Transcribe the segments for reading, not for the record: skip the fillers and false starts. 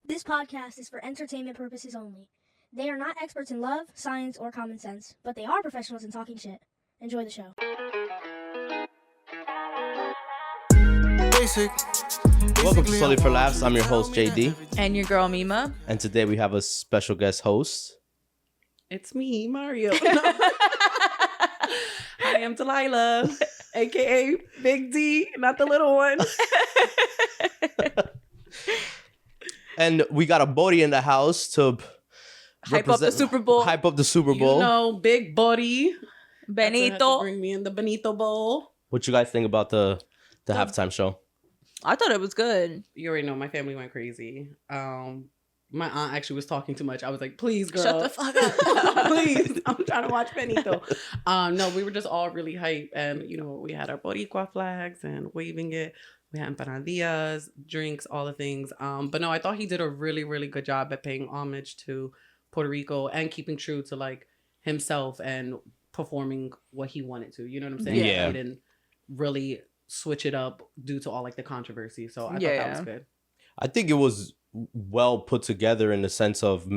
This podcast is for entertainment purposes only. They are not experts in love, science, or common sense, but they are professionals in talking shit. Enjoy the show. Welcome to Souly for Laughs. I'm your host, JD. And your girl, Mima. And today we have a special guest host. It's me, Mario. I am Delilah, a.k.a. Big D, not the little one. And we got a Bodie in the house to Hype up the Super Bowl. Hype up the Super Bowl. You know, big body. Benito. Bring me in the Benito Bowl. What you guys think about the halftime show? I thought it was good. You already know my family went crazy. My aunt actually was talking too much. I was like, please, girl. Shut the fuck up. Please. I'm trying to watch Benito. No, we were just all really hype. And, you know, we had our Boricua flags and waving it. We had empanadillas, drinks, all the things. But no, I thought he did a really, really good job at paying homage to Puerto Rico and keeping true to, like, himself and performing what he wanted to. You know what I'm saying? Yeah. He didn't really switch it up due to all, like, the controversy. So I thought that was good. I think it was well put together in the sense of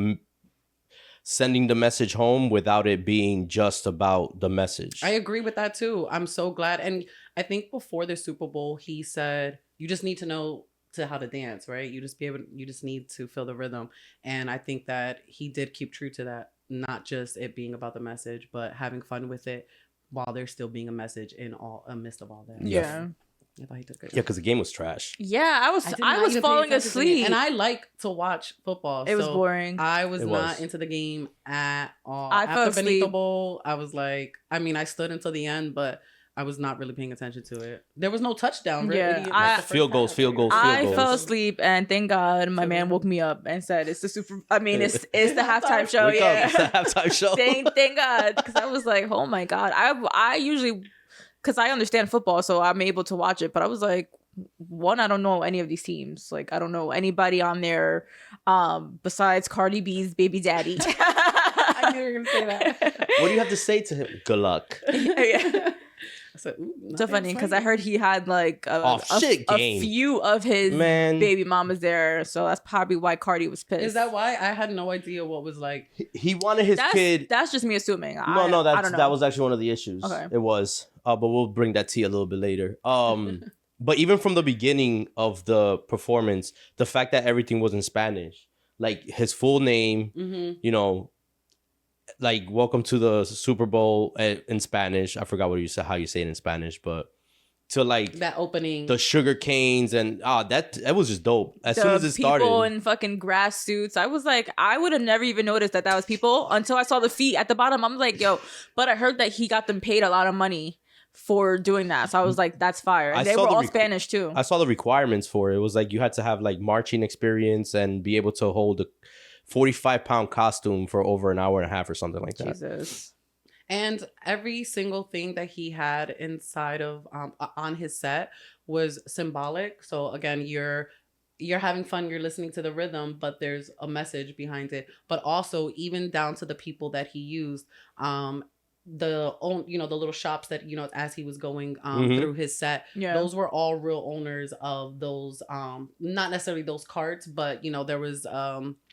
sending the message home without it being just about the message. I agree with that too. I'm so glad. And I think before the Super Bowl, he said, you just need to know how to dance, right? You just need to feel the rhythm. And I think that he did keep true to that, not just it being about the message, but having fun with it while there's still being a message in amidst of all that. Yeah. I thought he did good. Yeah, because the game was trash. Yeah, I was falling asleep. And I like to watch football. It was boring. I was not into the game at all. I fell asleep. Benito Bowl, I was like, I stood until the end, but I was not really paying attention to it. There was no touchdown. Really. Yeah, Field goals. I fell asleep, and thank God my man woke me up and said, "It's the it's the halftime show." Wake Yeah, up, it's the halftime show. thank God, because I was like, oh my God, I usually. Because I understand football, so I'm able to watch it. But I was like, one, I don't know any of these teams. Like, I don't know anybody on there besides Cardi B's baby daddy. I knew you were going to say that. What do you have to say to him? Good luck. Yeah. I said, So funny, because I heard he had like a few of his baby mamas there. So that's probably why Cardi was pissed. Is that why? I had no idea what was like. He wanted his kid. That's just me assuming. No, I don't know. That was actually one of the issues. Okay. It was. But we'll bring that to you a little bit later. But even from the beginning of the performance, the fact that everything was in Spanish, like his full name, you know, like welcome to the Super Bowl in Spanish. I forgot how you say it in Spanish, but to like that opening, the sugar canes and that was just dope. As soon as it started, people in fucking grass suits. I was like, I would have never even noticed that was people until I saw the feet at the bottom. I'm like, yo, but I heard that he got them paid a lot of money for doing that. So I was like, that's fire. And they were all Spanish too. I saw the requirements for it. It was like you had to have like marching experience and be able to hold a 45-pound costume for over an hour and a half or something like that. Jesus. And every single thing that he had inside of on his set was symbolic. So again, you're having fun, you're listening to the rhythm, but there's a message behind it. But also even down to the people that he used, the little shops that, you know, as he was going through his set, those were all real owners of those, not necessarily those carts, but, you know, there was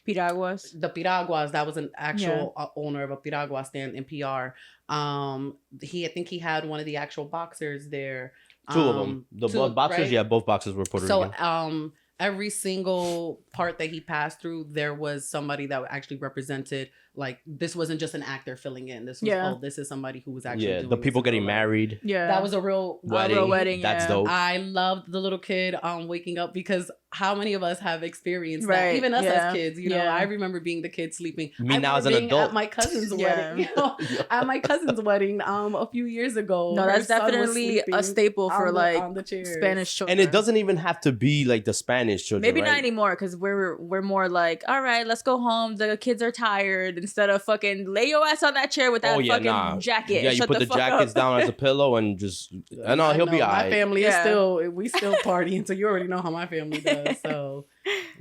Piraguas. The Piraguas, that was an actual owner of a Piragua stand in PR. I think he had one of the actual boxers there. Two of them. Boxers, right? Yeah, both boxers were Puerto Rican. So every single part that he passed through, there was somebody that actually represented, like, this wasn't just an actor filling in. This was, this is somebody who was actually doing the people getting married. Yeah. That was a real wedding. That's dope. I loved the little kid waking up, because how many of us have experienced that? Even us as kids, you know, I remember being the kid sleeping. Me now as an adult. At my cousin's wedding, you know, at my cousin's wedding a few years ago. No, that's definitely a staple for on the Spanish children. And it doesn't even have to be like the Spanish children. Maybe not anymore, because we're more like, all right, let's go home. The kids are tired. Instead of fucking lay your ass on that chair with that jacket. Yeah, you put the jackets down as a pillow and just, I know he'll be all right. My family is we still partying, so you already know how my family does. So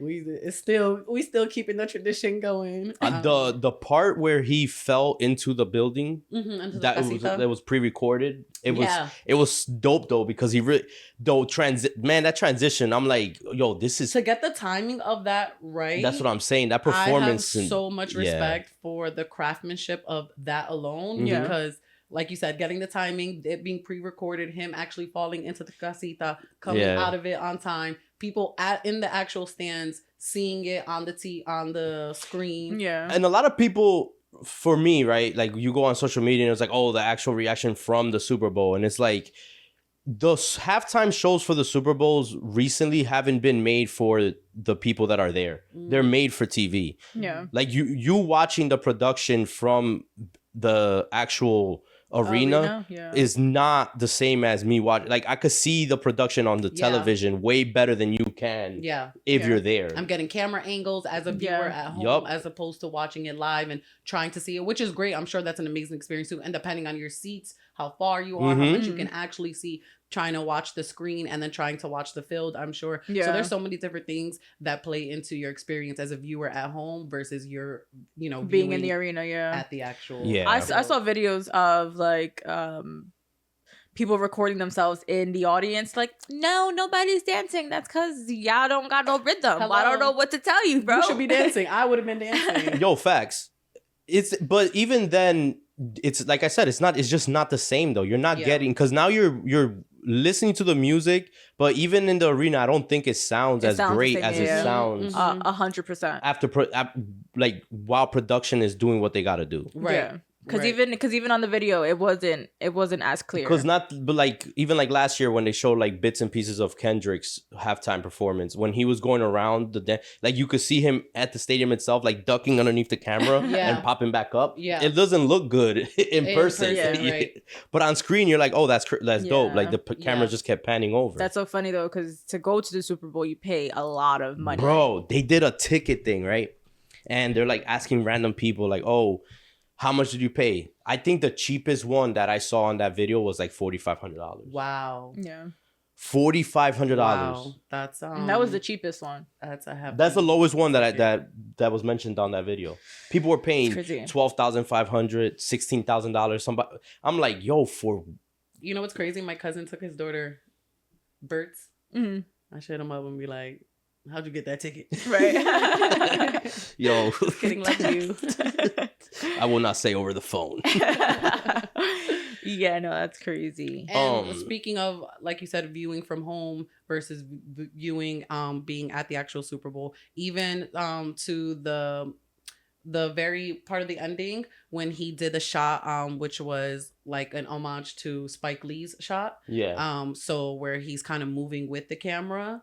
we still keeping the tradition going. The part where he fell into the building, Into that was pre-recorded. It Yeah. was dope though, because he really that transition. I'm like, yo, this is to get the timing of that right. That's what I'm saying. That I have performance. so much respect for the craftsmanship of that alone, Yeah. because like you said, getting the timing, it being pre-recorded, him actually falling into the casita, coming out of it on time, people in the actual stands seeing it on the screen. Yeah. And a lot of people, for me, right, like you go on social media and it's like, oh, the actual reaction from the Super Bowl, and it's like those halftime shows for the Super Bowls recently haven't been made for the people that are there. They're made for TV. Yeah. Like you watching the production from the actual arena is not the same as me watching. Like I could see the production on the television way better than you can if you're there. I'm getting camera angles as a viewer at home as opposed to watching it live and trying to see it, which is great. I'm sure that's an amazing experience too. And depending on your seats, how far you are, how much you can actually see, trying to watch the screen and then trying to watch the field, I'm sure. So there's so many different things that play into your experience as a viewer at home versus your, being in the arena, at the actual. I saw videos of like people recording themselves in the audience, like, no, nobody's dancing. That's because y'all don't got no rhythm. I don't know what to tell you, bro. You should be dancing. I would have been dancing. Yo, facts. But even then, it's like I said, it's just not the same though. You're not getting, because now you're listening to the music, but even in the arena, I don't think it sounds as great as it sounds. 100%. After like while production is doing what they got to do. Right. Yeah. Because even on the video, it wasn't as clear. But like even like last year when they showed like bits and pieces of Kendrick's halftime performance, when he was going around like you could see him at the stadium itself, like ducking underneath the camera and popping back up. Yeah, it doesn't look good in person. Right. But on screen, you're like, oh, that's dope. Like the camera just kept panning over. That's so funny though, because to go to the Super Bowl, you pay a lot of money. Bro, they did a ticket thing, right? And they're like asking random people, like, oh, how much did you pay? I think the cheapest one that I saw on that video was like $4,500. Wow. Yeah. $4,500. Wow. That's that was the cheapest one. That's the lowest one that was mentioned on that video. People were paying $12,500, $16,000. Somebody, I'm like, yo, for. You know what's crazy? My cousin took his daughter, Bert's. I shut him up and be like, how'd you get that ticket? Right. Yo. Kidding, like you. I will not say over the phone. Yeah, no, that's crazy. And speaking of, like you said, viewing from home versus viewing, being at the actual Super Bowl, even to the very part of the ending when he did the shot, which was like an homage to Spike Lee's shot. Yeah. So where he's kind of moving with the camera.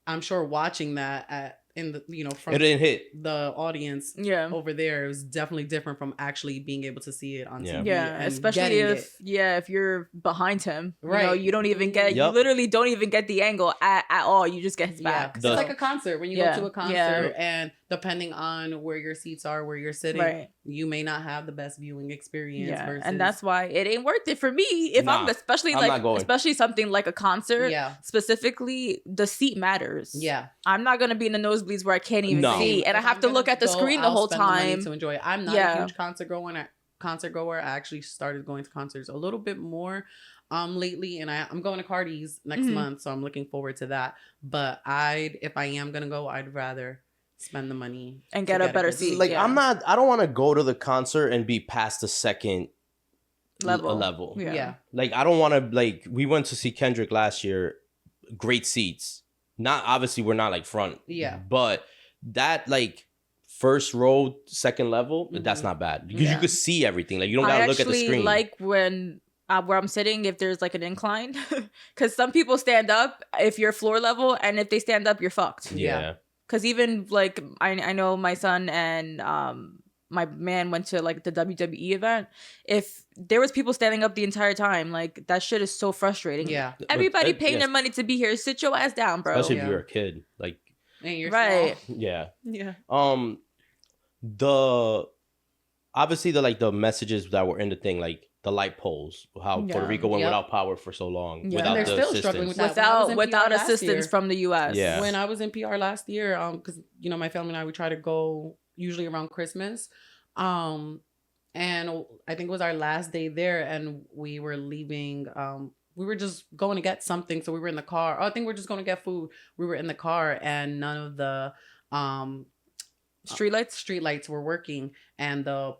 I'm sure watching that from it didn't hit the audience over there, it was definitely different from actually being able to see it on TV. Yeah, especially if you're behind him, right? You don't even get you literally don't even get the angle at all. You just get his back. It's like a concert when you go to a concert and depending on where your seats are, where you're sitting, you may not have the best viewing experience. Versus... And that's why it ain't worth it for me. If I'm especially something like a concert, specifically, the seat matters. Yeah, I'm not gonna be in the nosebleeds where I can't even see, and I have to look at the screen the whole time to enjoy it. I'm not a huge concert goer. I actually started going to concerts a little bit more lately, and I'm going to Cardi's next month, so I'm looking forward to that. But if I am gonna go, I'd rather spend the money and get a better seat. Like I don't want to go to the concert and be past the second level. Yeah. Like I don't want to, like, we went to see Kendrick last year, great seats. Not obviously we're not like front. Yeah. But that like first row, second level, that's not bad. Because you could see everything. Like you don't gotta look at the screen. Like when where I'm sitting, if there's like an incline, because some people stand up if you're floor level, and if they stand up, you're fucked. Yeah. Because even like I know my son and my man went to like the WWE event. If there was people standing up the entire time, like that shit is so frustrating. Yeah. Everybody paying their money to be here. Sit your ass down, bro. Especially if you're a kid. Like and you're right. Small. Yeah. Yeah. Obviously the messages that were in the thing, like the light poles, how Puerto Yeah. Rico went Yep. without power for so long, Yeah. without And the they're still assistance. struggling with that. When I was in without PR last assistance year- from the U.S. Yeah. When I was in PR last year, because my family and I, we try to go usually around Christmas, and I think it was our last day there, and we were leaving. We were just going to get something, so we were in the car. Oh, I think we're just going to get food. We were in the car, and none of the Streetlights. street lights were working, and the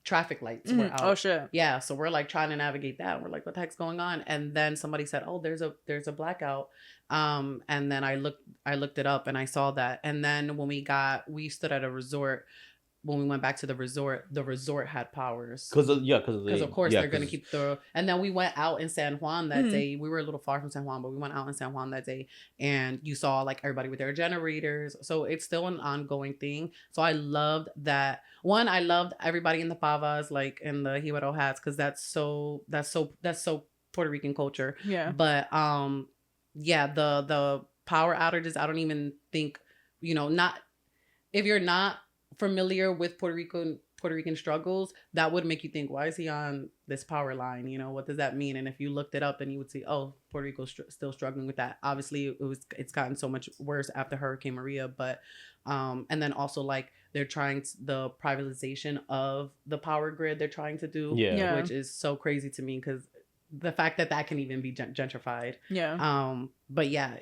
traffic lights were out. Oh shit. Yeah, so we're like trying to navigate that. We're like, what the heck's going on? And then somebody said, oh, there's a blackout. And then I looked it up and I saw that. And then when we stood at a resort, when we went back to the resort had powers. Because of course they're gonna keep the. And then we went out in San Juan that day. We were a little far from San Juan, but we went out in San Juan that day, and you saw like everybody with their generators. So it's still an ongoing thing. So I loved that. One, I loved everybody in the pavas, like in the Jibaro hats, because that's so Puerto Rican culture. Yeah. But yeah, the power outages, I don't even think, not if you're not familiar with Puerto Rican struggles, that would make you think, why is he on this power line? What does that mean? And if you looked it up, then you would see, oh, Puerto Rico's still struggling with that. Obviously, it's gotten so much worse after Hurricane Maria, but and then also like they're trying the privatization of the power grid. They're trying to do, Yeah. which is so crazy to me because the fact that can even be gentrified. Yeah. But yeah,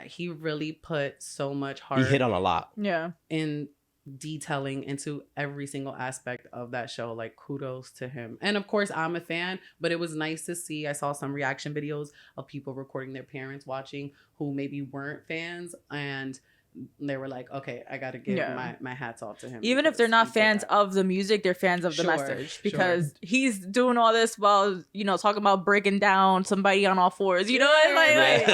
he really put so much heart. He hit on a lot. Yeah. In detailing into every single aspect of that show. Like, kudos to him. And of course, I'm a fan, but it was nice to see. I saw some reaction videos of people recording their parents watching who maybe weren't fans, and they were like, okay, I gotta give my hats off to him. Even if they're not he did fans that. of the music, they're fans of the Sure, message, because he's doing all this while talking about breaking down somebody on all fours. Right.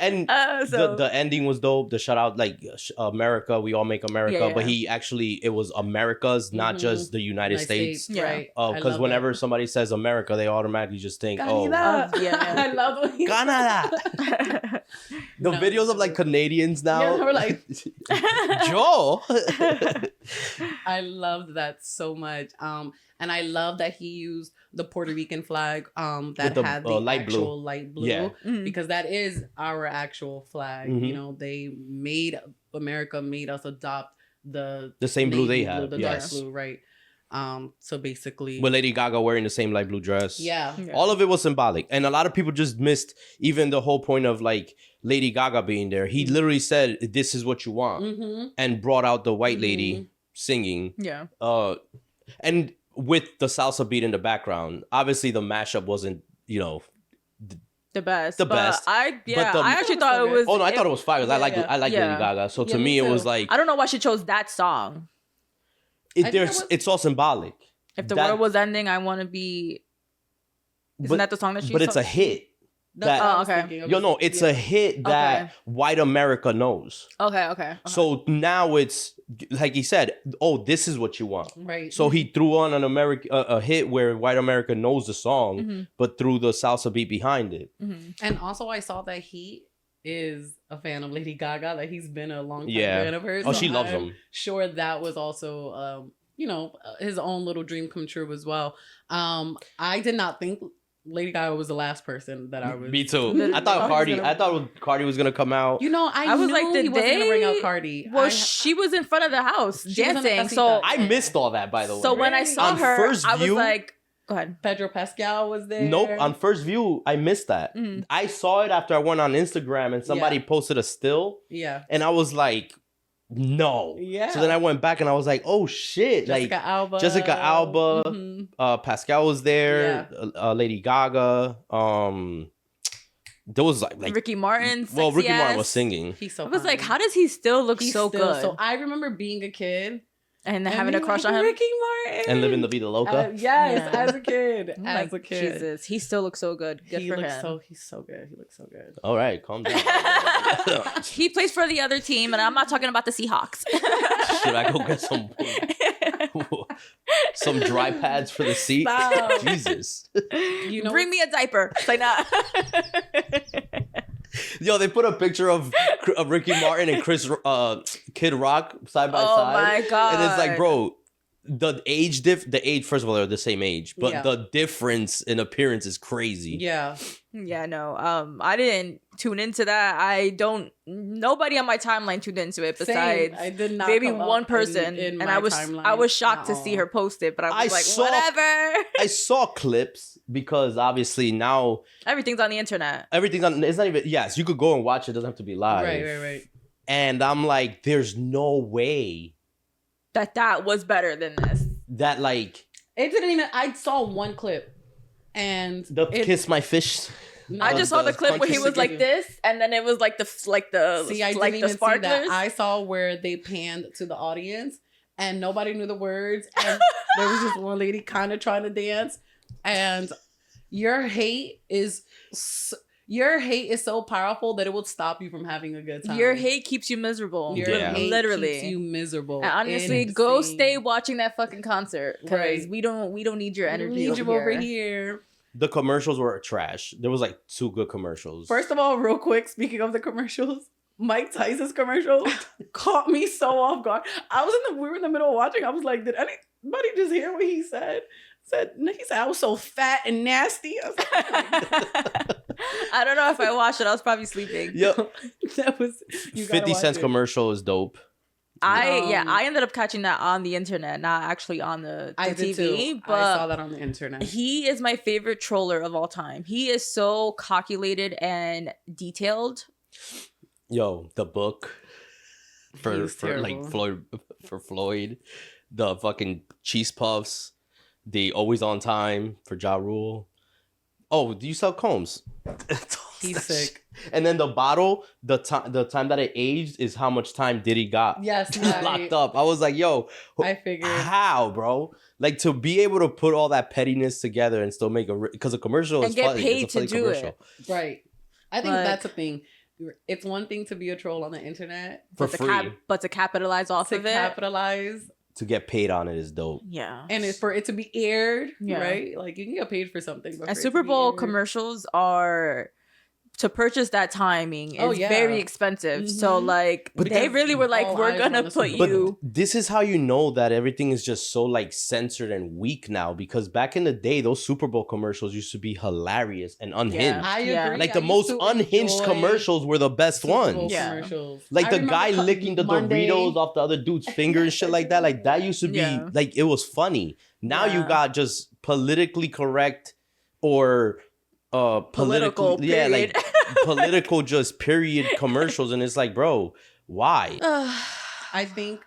And the ending was dope. The shout out, like, America, we all make America. Yeah. But it was America's, not just the United States. Yeah. Right. Because whenever somebody says America, they automatically just think, Canada. yeah. I love when he Canada. The videos of like Canadians now. Yeah, we're like, Joe. I loved that so much. And I love that he used the Puerto Rican flag that had the light blue. actual light blue. Yeah. Because that is our actual flag. America made us adopt the same blue they navy have. the Yes. dark blue, right? So basically, With Lady Gaga wearing the same light blue dress. yeah. All of it was symbolic. And a lot of people just missed even the whole point of like Lady Gaga being there. He literally said, this is what you want. Mm-hmm. And brought out the white lady singing. Yeah. And with the salsa beat in the background. Obviously the mashup wasn't, The best. The best. I But I actually thought it was. oh no, I thought it was fire. I like yeah. Lady Gaga. So to me, it was like I don't know why she chose that song. it's all symbolic. If the world was ending, I want to be. Isn't that the song that she? But it's a hit. That's what I was okay. thinking of. Yo, no, it's a hit that Okay. white America knows. Okay. So now it's like he said, oh, this is what you want. Right. So he threw on a hit where white America knows the song, but threw the salsa beat behind it. And also, I saw that he is a fan of Lady Gaga. That he's been a long time Yeah. fan of hers. Oh, So she loves I'm him. Sure, that was also, his own little dream come true as well. I did not think Lady Gaga was the last person that I was. Me too. Literally. I thought Cardi was gonna come out. I was knew like, he did wasn't gonna bring out they- Cardi. Well, she was in front of the house She was on the dancing. casita. So I missed all that, by the way. So when I saw On her, first I was view- like, go ahead. Pedro Pascal was there. Nope. On first view, I missed that. I saw it after I went on Instagram and somebody posted a still, Yeah. and I was like, no. Yeah. So then I went back and I was like, oh shit. Jessica Alba. Jessica Alba. Mhm. Pascal was there. Lady Gaga. There was like Ricky Martin. well, Ricky Martin sexy was ass. singing. He's so. I was like, fine. how does he still look He's so still- good? So I remember being a kid and having a being crush like, on him. Ricky Martin And living the vida loca. Yes, Yeah. as a kid. I'm As like, a kid. Jesus, he still looks so good. Good He for looks him. he's so good. He looks so good. All right, calm down. He plays for the other team, and I'm not talking about the Seahawks. Should I go get some dry pads for the seat? Stop. Jesus. You know, Bring me a diaper. It's like, nah. Yo, they put a picture of Ricky Martin and Kid Rock side by Oh side. my God. And it's like, bro, the age first of all, they're the same age, but Yeah. the difference in appearance is crazy. Yeah. Yeah, no. I didn't tune into that. Nobody on my timeline tuned into it besides I did not maybe come up one person. in And my I timeline was shocked to at see all. her post it, but I was I like, saw- whatever. I saw clips because obviously now Everything's on the internet. everything's on. It's not even. Yes, you could go and watch it. It doesn't have to be live. Right. And I'm like, there's no way That was better than this. that like It didn't even. I saw one clip, and the kiss my fish. I just saw the clip where he punches was like together. this, and then it was like the See, I didn't like even the see sparklers. that. I saw where they panned to the audience, and nobody knew the words, and there was just one lady kind of trying to dance, and your hate is so powerful that it will stop you from having a good time. Your hate keeps you miserable. Your Yeah. hate Literally. keeps you miserable. And honestly, go Insane. stay watching that fucking concert because Right. we don't need your We energy. need you over over here. here. The commercials were trash. There was like 2 good commercials. First of all, real quick, speaking of the commercials, Mike Tyson's commercial caught me so off guard. We were in the middle of watching. I was like, did anybody just hear what he said? He said I was so fat and nasty. I was like, I don't know if I watched it. I was probably sleeping. Yep. that was 50 Cent's commercial is dope. I ended up catching that on the internet, not actually on the I TV. did too. But I saw that on the internet. he is my favorite troller of all time. He is so calculated and detailed. Yo, the book for He's like terrible. Floyd, the fucking cheese puffs, the always on time for Ja Rule. Oh, do you sell combs? He's sick. And then the bottle, the time that it aged is how much time Diddy got Yes, locked up. I was like, yo, I figured. how, bro? Like to be able to put all that pettiness together and still make because a commercial And is get funny. paid It's a funny to do commercial. it. Right. I think Like- that's a thing. It's one thing to be a troll on the internet, For But free. but to capitalize off to of it. capitalize, To get paid on it is dope. Yeah. and it's for it to be aired, Yeah. right? Like you can get paid for something. But And for it Super to be Bowl aired- commercials are to purchase that timing is Oh, yeah. very expensive. So Mhm. like But they because really were like, all we're eyes gonna on the put Super But Bowl. you. this is how you know that everything is just so like censored and weak now. Because back in the day, those Super Bowl commercials used to be hilarious and unhinged. I Yeah. agree. Like I the used most to unhinged enjoy commercials were the best Super Bowl ones. Yeah. commercials. Like I the remember guy co- licking the Monday- Doritos off the other dude's finger and shit like that. Like that used to be Yeah. like it was funny. Now you Yeah. got just politically correct or Political, yeah, like period. political just period commercials, and it's like, bro, why? I think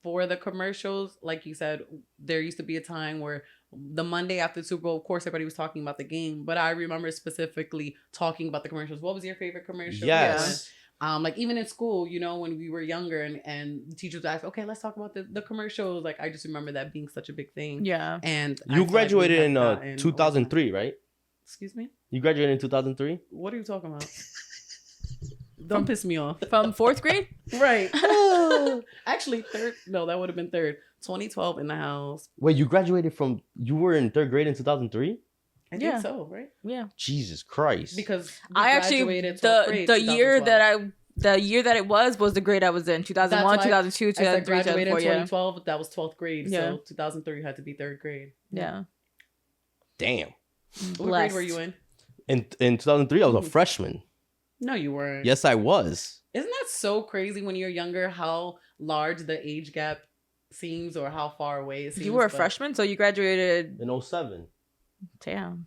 for the commercials, like you said, there used to be a time where the Monday after the Super Bowl, of course, everybody was talking about the game, but I remember specifically talking about the commercials. What was your favorite commercial? Yes. Like even in school, you know, when we were younger and the teachers would ask, okay, let's talk about the commercials. Like I just remember that being such a big thing. Yeah. And I You feel like we graduated have in gotten 2003, right? Excuse me? You graduated in 2003? What are you talking about? Don't piss me off. From 4th grade? Right. Actually, third. No, that would have been third. 2012 in the house. Wait, you graduated from, you were in 3rd grade in 2003? I Yeah. think so, right? Yeah. Jesus Christ. Because we I actually graduated 12th grade, the year 2012. the year that it was the grade I was in. 2001, That's why 2002, I said 2003, graduated in 2004. Yeah. 2012. That was 12th grade. Yeah. So 2003 had to be 3rd grade. Yeah. Damn. What grade were you in? In 2003, I was a freshman. No, you weren't. Yes, I was. Isn't that so crazy when you're younger how large the age gap seems or how far away it seems? You were a but- freshman, so you graduated. In 07. Damn.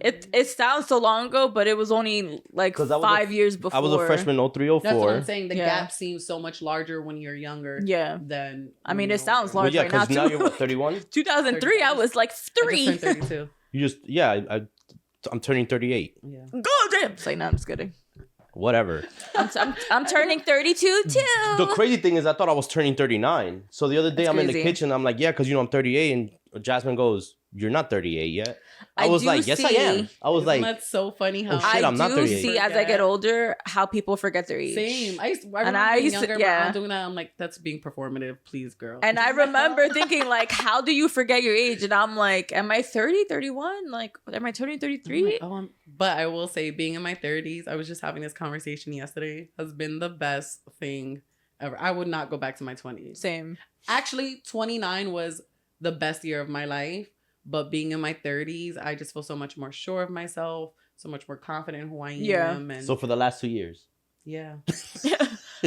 It sounds so long ago, but it was only like 'Cause I was a 5 years before. I was a freshman 03, 04. That's what I'm saying. The Yeah. gap seems so much larger when you're younger. Yeah. Than I mean, when it you're sounds older. Well, large yeah, right now, because now too. you're what, 31? 2003, I was like I just 3. turned 32. You just, yeah, I'm turning 38. Yeah. Go damn. Say no, I'm just kidding. Whatever. I'm turning 32 too. The crazy thing is, I thought I was turning 39. So the other day, That's I'm in the crazy. kitchen. I'm like, yeah, because, I'm 38. And Jasmine goes, you're not 38 yet. I was do like, yes, I see- am. I was like, That's so funny how Oh, shit, I'm not I do 38. see as I get older how people forget their age. Same. I And remember I being used to- younger, yeah. my aunt doing that. I'm like, that's being performative, please, girl. And I remember thinking, like, how do you forget your age? And I'm like, am I 30, 31? Like, am I turning 33? But I will say, being in my 30s, I was just having this conversation yesterday, has been the best thing ever. I would not go back to my 20s. Same. Actually, 29 was the best year of my life. But being in my 30s, I just feel so much more sure of myself, so much more confident in who I am. And So for the last 2 years. yeah.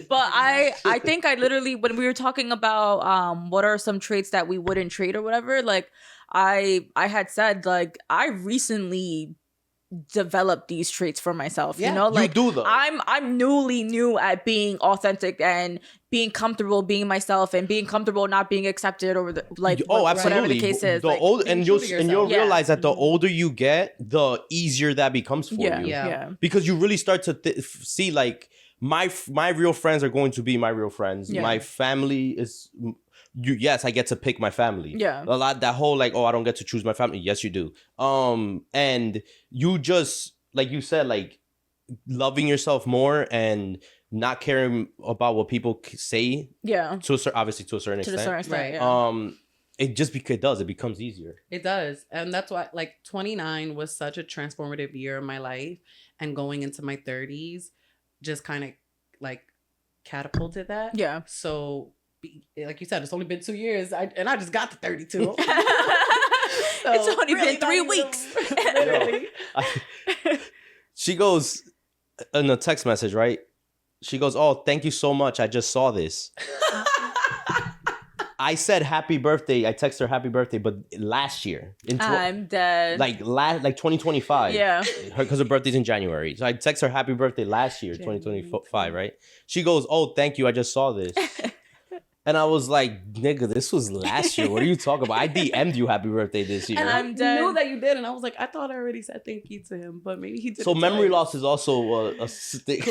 But I think I literally, when we were talking about what are some traits that we wouldn't trade or whatever, like I had said, like, I recently developed these traits for myself. Yeah. You know, like, you do though. I'm newly new at being authentic and being comfortable being myself and being comfortable not being accepted or like absolutely. whatever the case is. The Like, old being and true you'll to and you'll yourself. realize that the Mhm. older you get, the easier that becomes for yeah, you. yeah, Because you really start to see like my real friends are going to be my real friends. Yeah. My family is yes, I get to pick my family. Yeah. A lot that whole like, oh, I don't get to choose my family. Yes, you do. And you just like you said, like loving yourself more and not caring about what people say yeah. to obviously to a certain To extent. a certain extent, Right. yeah. It just because it becomes easier. It does. And that's why, like, 29 was such a transformative year in my life. And going into my 30s just kind of, like, catapulted that. Yeah. So, like you said, it's only been 2 years. I just got to 32. It's only really been 3 not weeks. even- Literally. She goes in a text message, right? She goes, "Oh, thank you so much. I just saw this." I said happy birthday. I text her happy birthday, but last year in I'm dead. like 2025. Yeah. Because her birthday's in January. So I text her happy birthday last year, 2025, right? She goes, "Oh, thank you. I just saw this." And I was like, nigga, this was last year. What are you talking about? I DM'd you happy birthday this year. And I I'm dead. knew that you did. And I was like, I thought I already said thank you to him, but maybe he did. So memory loss is also a thing.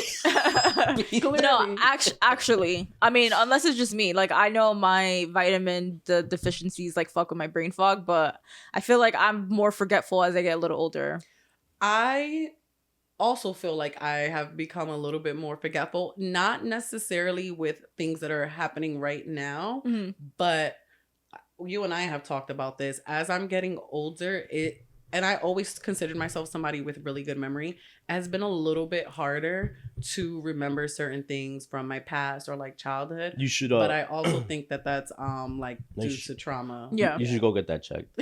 No, actually, I mean, unless it's just me, like I know my vitamin deficiencies like fuck with my brain fog, but I feel like I'm more forgetful as I get a little older. I also feel like I have become a little bit more forgetful, not necessarily with things that are happening right now, but you and I have talked about this. As I'm getting older, and I always considered myself somebody with really good memory, it has been a little bit harder to remember certain things from my past or like childhood. You should But I also think that that's like due Nice. to trauma. Yeah. You should go get that checked.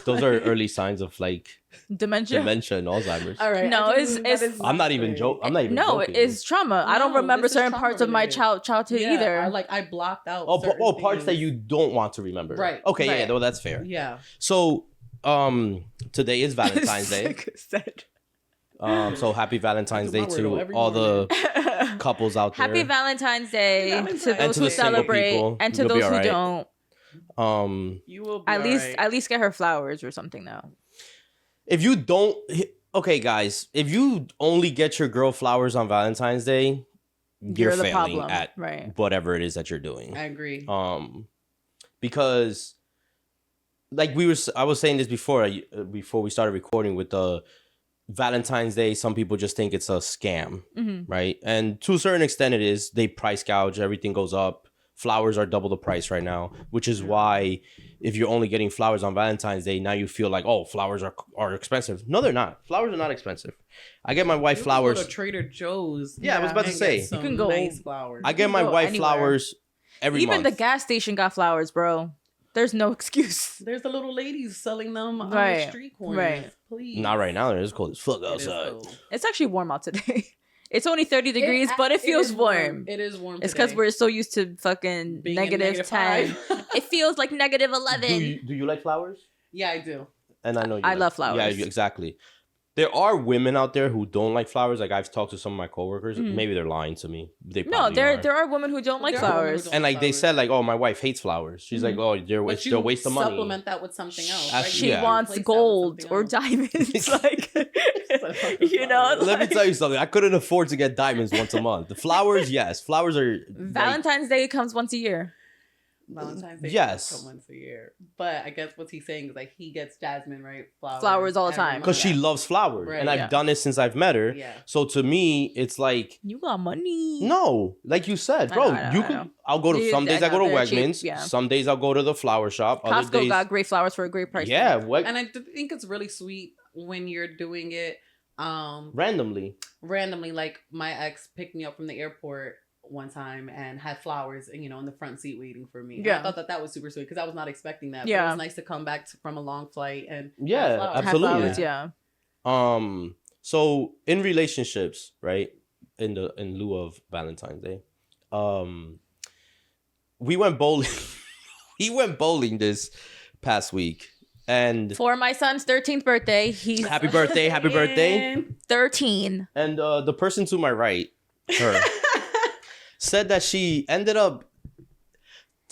Those are early signs of like Dementia. dementia and Alzheimer's. All right. No, I it's- think it's- that is I'm not even great. joking. I'm not even No, joking. it's trauma. I don't No, remember this is certain parts of my trauma-related. childhood Yeah, either. I blocked out. Oh, certain parts that things. you don't want to remember. Right, Okay, yeah, right. well, that's fair. Yeah. So, today is Valentine's Day. So happy Valentine's I do Day my riddle to every all the couples out there. Happy Valentine's Day Happy to Valentine's those Day. And to who the single celebrate people. and to You'll be those who alright. don't. You will be At least get her flowers or something though. If you don't, okay, guys, if you only get your girl flowers on Valentine's Day, you're the failing problem, at right? whatever it is that you're doing. I agree. Because like I was saying this before we started recording with the Valentine's Day, some people just think it's a scam, right? And to a certain extent it is. They price gouge, everything goes up. Flowers are double the price right now, which is why if you're only getting flowers on Valentine's Day, now you feel like, oh, flowers are expensive. No, they're not. Flowers are not expensive. I get my wife You can flowers. Go to Trader Joe's. Yeah, I was about to and say. get some You can go- nice flowers. I get can my go wife anywhere. flowers every Even month. the gas station got flowers, bro. There's no excuse. There's the little ladies selling them on Right, the street corners. right. Please. Not right now. It's cold as fuck It is outside. cold. It's actually warm out today. It's only 30 degrees, but it feels is warm. It is warm. It's because today. we're so used to fucking Being in negative 10. -5. It feels like negative 11. Do you like flowers? Yeah, I do. And I know you I like- love flowers. Yeah, exactly. There are women out there who don't like flowers. Like I've talked to some of my coworkers. Maybe they're lying to me. They No, probably there are. are women who don't like There are women who flowers. don't- And like they flowers. said, like, oh, my wife hates flowers. She's like, oh, they're But a waste of money. supplement that with something else. That's- right? She yeah. wants Replace that with gold something or else. diamonds. Like, fucking you know, flowers. Let me like- tell you something. I couldn't afford to get diamonds once a month. The flowers, yes, flowers are like, Valentine's Day comes once a year. Valentine's Day Yes. does come once a year. But I guess what he's saying is like he gets Jasmine, right? Flowers all the every time. month. because she loves flowers, Right, and I've yeah. done it since I've met her. Yeah. So to me, it's like You got money. no, like you said, I bro. know, I know, you I could. know. I'll go to Yeah, some days. I I go know, to they're cheap, Wegmans. yeah. Some days I'll go to the flower shop. Other Costco days, got great flowers for a great price. yeah, And I think it's really sweet when you're doing it randomly. randomly. Like my ex picked me up from the airport one time and had flowers, you know, in the front seat waiting for me. Yeah. And I thought that was super sweet because I was not expecting that. Yeah. But it was nice to come back from a long flight and Yeah, have flowers. absolutely. Have flowers, yeah. So in relationships, right? In lieu of Valentine's Day, we went bowling. He went bowling this past week, and For my son's 13th birthday, he's happy birthday. 13. And the person to my right, her, said that she ended up.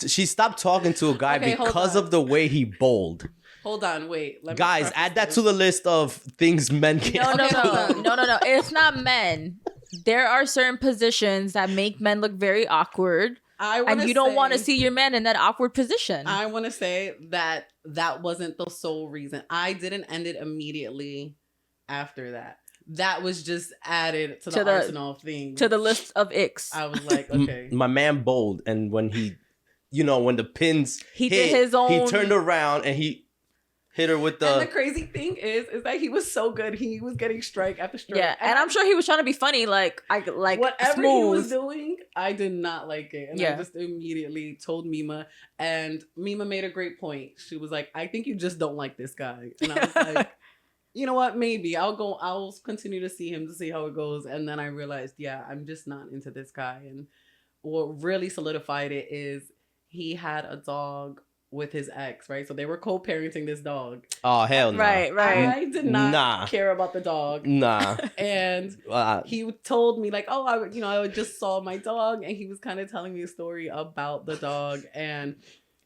She stopped talking to a guy Okay, hold because on. of the way he bowled. Hold on, wait. Let me Guys, preface add that this. to the list of things men can. No, Okay, hold on. no. It's not men. There are certain positions that make men look very awkward, and you don't want to see your man in that awkward position. I want to say that that wasn't the sole reason. I didn't end it immediately after that. That was just added to the arsenal of things. To the list of icks. I was like, okay. My man bowled, and when he, when the pins He hit, did his own. he turned around and he hit her with And the crazy thing is that he was so good. He was getting strike after strike. Yeah, and I'm sure he was trying to be funny, like whatever smooth. he was doing, I did not like it. And Yeah. I just immediately told Mima, and Mima made a great point. She was like, I think you just don't like this guy. And I was like, you know what? Maybe I'll continue to see him to see how it goes. And then I realized, yeah, I'm just not into this guy. And what really solidified it is he had a dog with his ex, right? So they were co-parenting this dog. Oh, hell no. Right. I did not Nah. care about the dog. Nah. And he told me like, oh, I just saw my dog, and he was kind of telling me a story about the dog, and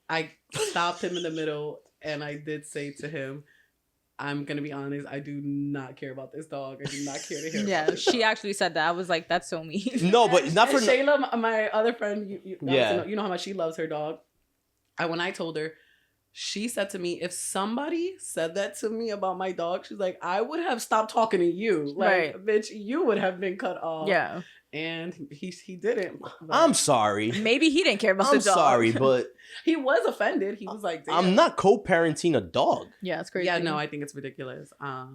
I stopped him in the middle, and I did say to him, I'm gonna be honest, I do not care about this dog. I do not care to hear. Yeah, about this she dog. actually said that. I was like, that's so mean. No, but not for And Shayla, my other friend, you Yeah. know how much she loves her dog. When I told her, she said to me, if somebody said that to me about my dog, she's like, I would have stopped talking to you. Like, Right. bitch, you would have been cut off. Yeah. And he didn't. But I'm sorry. Maybe he didn't care about I'm the dog. sorry, but he was offended. He was like, damn. I'm not co-parenting a dog. Yeah, it's crazy. Yeah, no, I think it's ridiculous.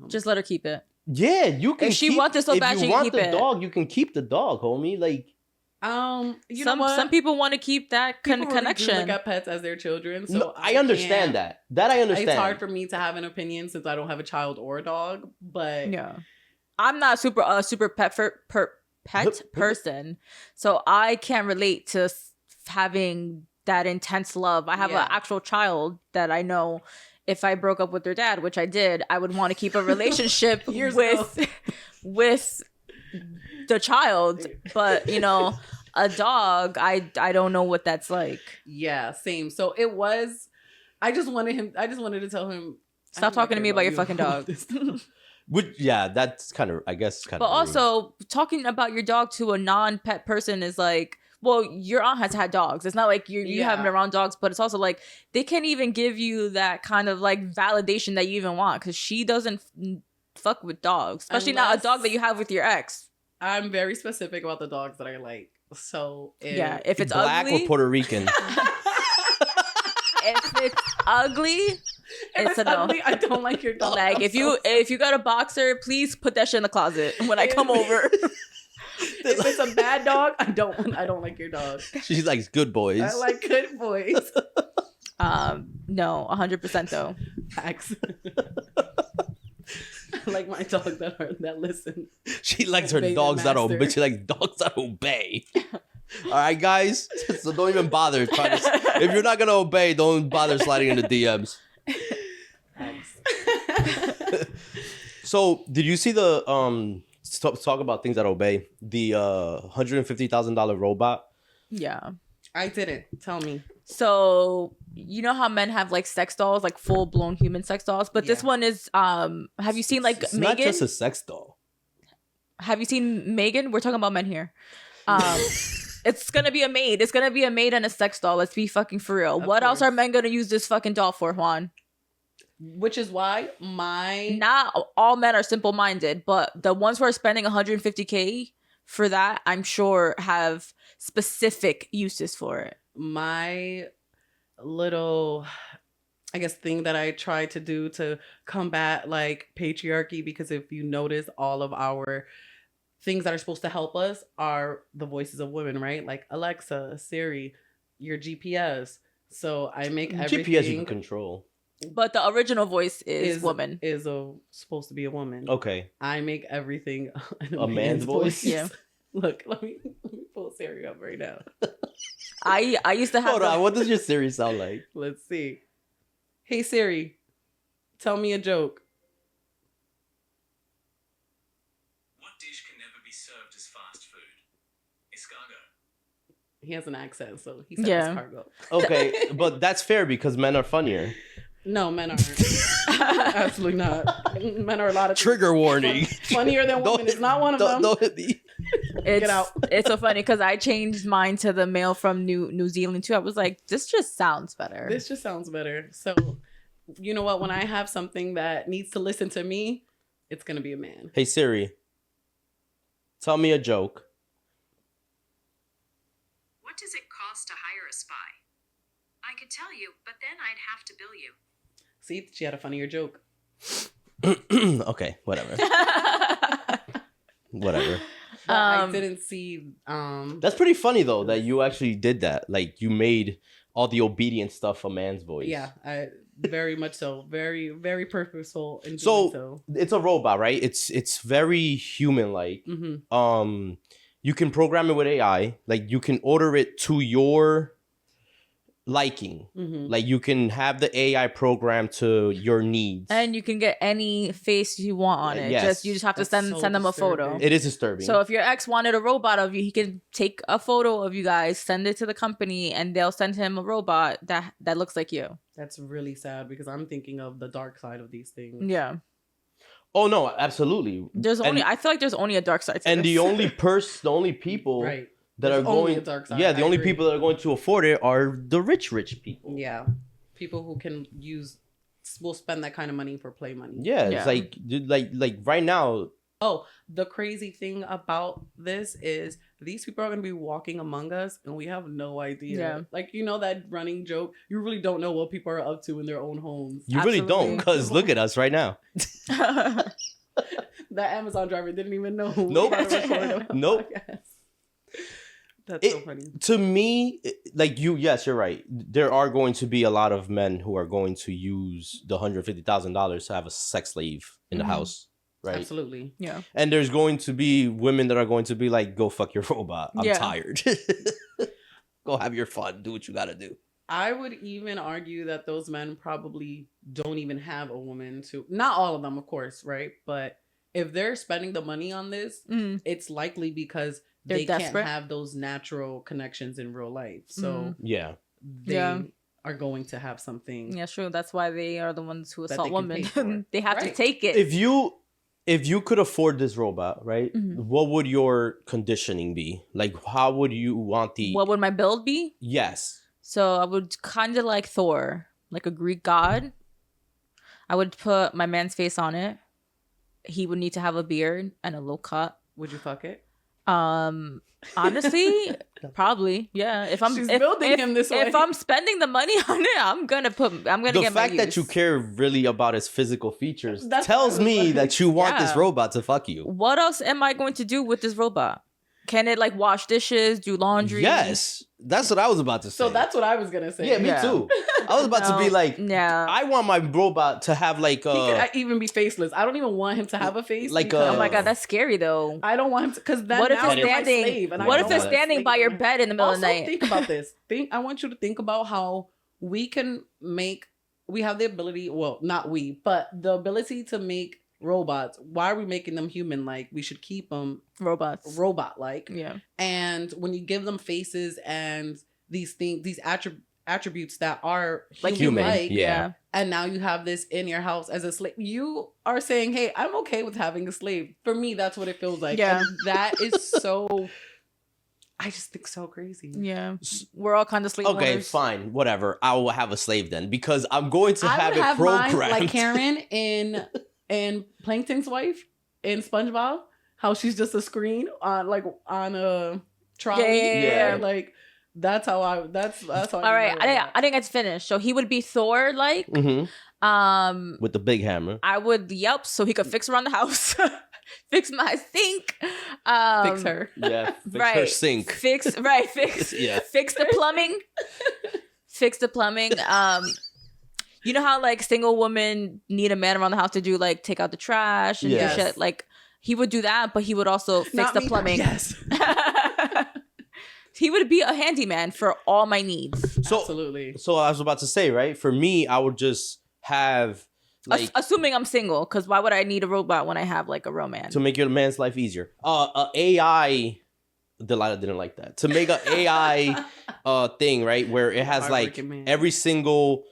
Just let her keep it. Yeah, you can. If she keep, wants it so bad, if she you can want keep the it. dog, you can keep the dog, homie. Like, you know what? Some people want to keep that People really do connection. look at pets as their children. So no, I understand can't- that. That I understand. It's hard for me to have an opinion since I don't have a child or a dog. But Yeah, I'm not super pet person, so I can't relate to having that intense love. I have Yeah. an actual child that I know. If I broke up with their dad, which I did, I would want to keep a relationship Years ago. with the child. But a dog, I don't know what that's like. yeah, same. So it was. I just wanted to tell him. I Stop do not talking to care me about your you. fucking dog. that's kind of. I guess kind But of. also, talking about your dog to a non-pet person is like, well, your aunt has had dogs. It's not like you Yeah. haven't been around dogs, but it's also like they can't even give you that kind of like validation that you even want because she doesn't fuck with dogs, especially not a Unless- dog that you have with your ex. I'm very specific about the dogs that I like. So If it's black ugly, or Puerto Rican. if it's ugly, it's a no. ugly, I don't like your dog. Like I'm if so you got a boxer, please put that shit in the closet when I come over. if it's a bad dog, I don't like your dog. She likes good boys. I like good boys. No, 100% though. Facts. I like my dogs that listen. She likes her Obey the dogs that obey. master. She likes dogs that obey. All right, guys. So don't even bother trying to. If you're not gonna obey, don't bother sliding in the DMs. So, did you see the talk about things that obey? The $150,000 robot. Yeah. I didn't. Tell me. So you know how men have like sex dolls, like full blown human sex dolls, but this Yeah. one is have you seen like It's Megan? not just a sex doll. Have you seen Megan? We're talking about men here. It's gonna be a maid. It's gonna be a maid and a sex doll. Let's be fucking for real. Of What else course. are men gonna use this fucking doll for, Juan? Which is why Not all men are simple minded, but the ones who are spending 150K for that, I'm sure have specific uses for it. my little, I guess, thing that I try to do to combat like patriarchy, because if you notice, all of our things that are supposed to help us are the voices of women, right? Like Alexa, Siri, your GPS. So I make everything. GPS you can control. But the original voice is woman. Is supposed to be a woman. Okay. I make everything a man's voice. Yeah. Look, let me pull Siri up right now. I used to have. Hold on. What does your Siri sound like? Let's see. Hey Siri, tell me a joke. What dish can never be served as fast food? Escargot. He has an accent, so he says escargot. Okay, but that's fair because men are funnier. No, men aren't. Absolutely not. Men are a lot of Trigger warning. Funnier than women is not one of them. Don't hit me. Get out. It's so funny because I changed mine to the male from New Zealand too. I was like, this just sounds better. This just sounds better. So, you know what? When I have something that needs to listen to me, it's gonna be a man. Hey Siri, tell me a joke. What does it cost to hire a spy? I could tell you, but then I'd have to bill you. See, she had a funnier joke. Okay, whatever. Whatever. But I didn't see. That's pretty funny though that you actually did that. Like you made all the obedient stuff a man's voice. Yeah, very much so. Very, very purposeful in doing So it's a robot, right? It's very human like. Mm-hmm. You can program it with AI. Like you can order it to your liking. Mm-hmm. Like you can have the AI program to your needs. And you can get any face you want on it. Yes. You just have to That's send so them a photo. disturbing. It is disturbing. So if your ex wanted a robot of you, he can take a photo of you guys, send it to the company, and they'll send him a robot that looks like you. That's really sad because I'm thinking of the dark side of these things. Yeah. Oh no, absolutely. I feel like there's only a dark side to And this. the only people Right. that There's are only going, a dark side. yeah, the I only agree. people that are going to afford it are the rich people. Yeah. People who can will spend that kind of money for play money. Yeah, Yeah. it's like, dude, like right now. Oh, the crazy thing about this is these people are going to be walking among us and we have no idea. Yeah. Like, you know that running joke? You really don't know what people are up to in their own homes. You really Absolutely. don't, because look at us right now. That Amazon driver didn't even know. we were Nope. about to record a Nope. podcast. That's so It, funny. to me, like yes, you're right. There are going to be a lot of men who are going to use the $150,000 to have a sex slave in the Mhm. house, right? Absolutely. Yeah. And there's going to be women that are going to be like, "Go fuck your robot. I'm Yeah. tired. Go have your fun. Do what you gotta do." I would even argue that those men probably don't even have a woman to, not all of them, of course, right? But if they're spending the money on this, Mm. it's likely because They're they desperate. can't have those natural connections in real life. So Yeah. they Yeah. are going to have something. Yeah, true. That's why they are the ones who That assault they can pay women. for. They have to Right. take it. If you could afford this robot, right? Mhm. What would your conditioning be? Like, how would you want the? What would my build be? Yes. So I would kind of like Thor, like a Greek god. I would put my man's face on it. He would need to have a beard and a low cut. Would you fuck it? Honestly, probably, yeah. If I'm She's building him this way. if I'm spending the money on it, I'm gonna The get fact my that you use. care really about his physical features That's tells what I was me like. that you want this Yeah. robot to fuck you. What else am I going to do with this robot? Can it like wash dishes, do laundry? Yes, that's what I was about to say. So that's what I was going to say. yeah, me Yeah. too. I was about to be like, yeah. I want my robot to have like He could even be faceless. I don't even want him to have a face. Like, because Oh my god, that's scary though. I don't want him to, because then What if now it's you're my standing? slave, and I What don't if it's want a standing slave by your in my- bed in the middle Also, of the night? think about this. I want you to think about how we have the ability, well, not we, but the ability to make robots. Why are we making them human? Like, we should keep them Robots. robot-like. Yeah. And when you give them faces and these things, these attributes that are Like human, human-like, yeah. and now you have this in your house as a slave, you are saying, hey, I'm okay with having a slave. For me, that's what it feels like. Yeah. And that is so, I just think so crazy. Yeah. We're all kind of slave okay, owners. fine, whatever. I will have a slave then because I'm going to I have would it have programmed. mine like Karen in Plankton's wife in SpongeBob, how she's just a screen on a trolley. Yeah. Like that's how I. That's how. All right, I didn't get to finish. So he would be Thor, like, Mhm. um, With the big hammer. I would yelp so he could fix around the house. fix my sink. Fix her. Yeah, fix her Right. sink. Fix Yeah. fix the plumbing. Fix the plumbing. You know how like single women need a man around the house to do like take out the trash and do Yes. shit? Like he would do that, but he would also fix Not the me. plumbing. Yes. He would be a handyman for all my needs. So, Absolutely. so I was about to say, right? For me, I would just have like Assuming I'm single, because why would I need a robot when I have like a romance? to make your man's life easier. AI. Delilah didn't like that. To make an AI thing, right, where it has like Hardworking man. every single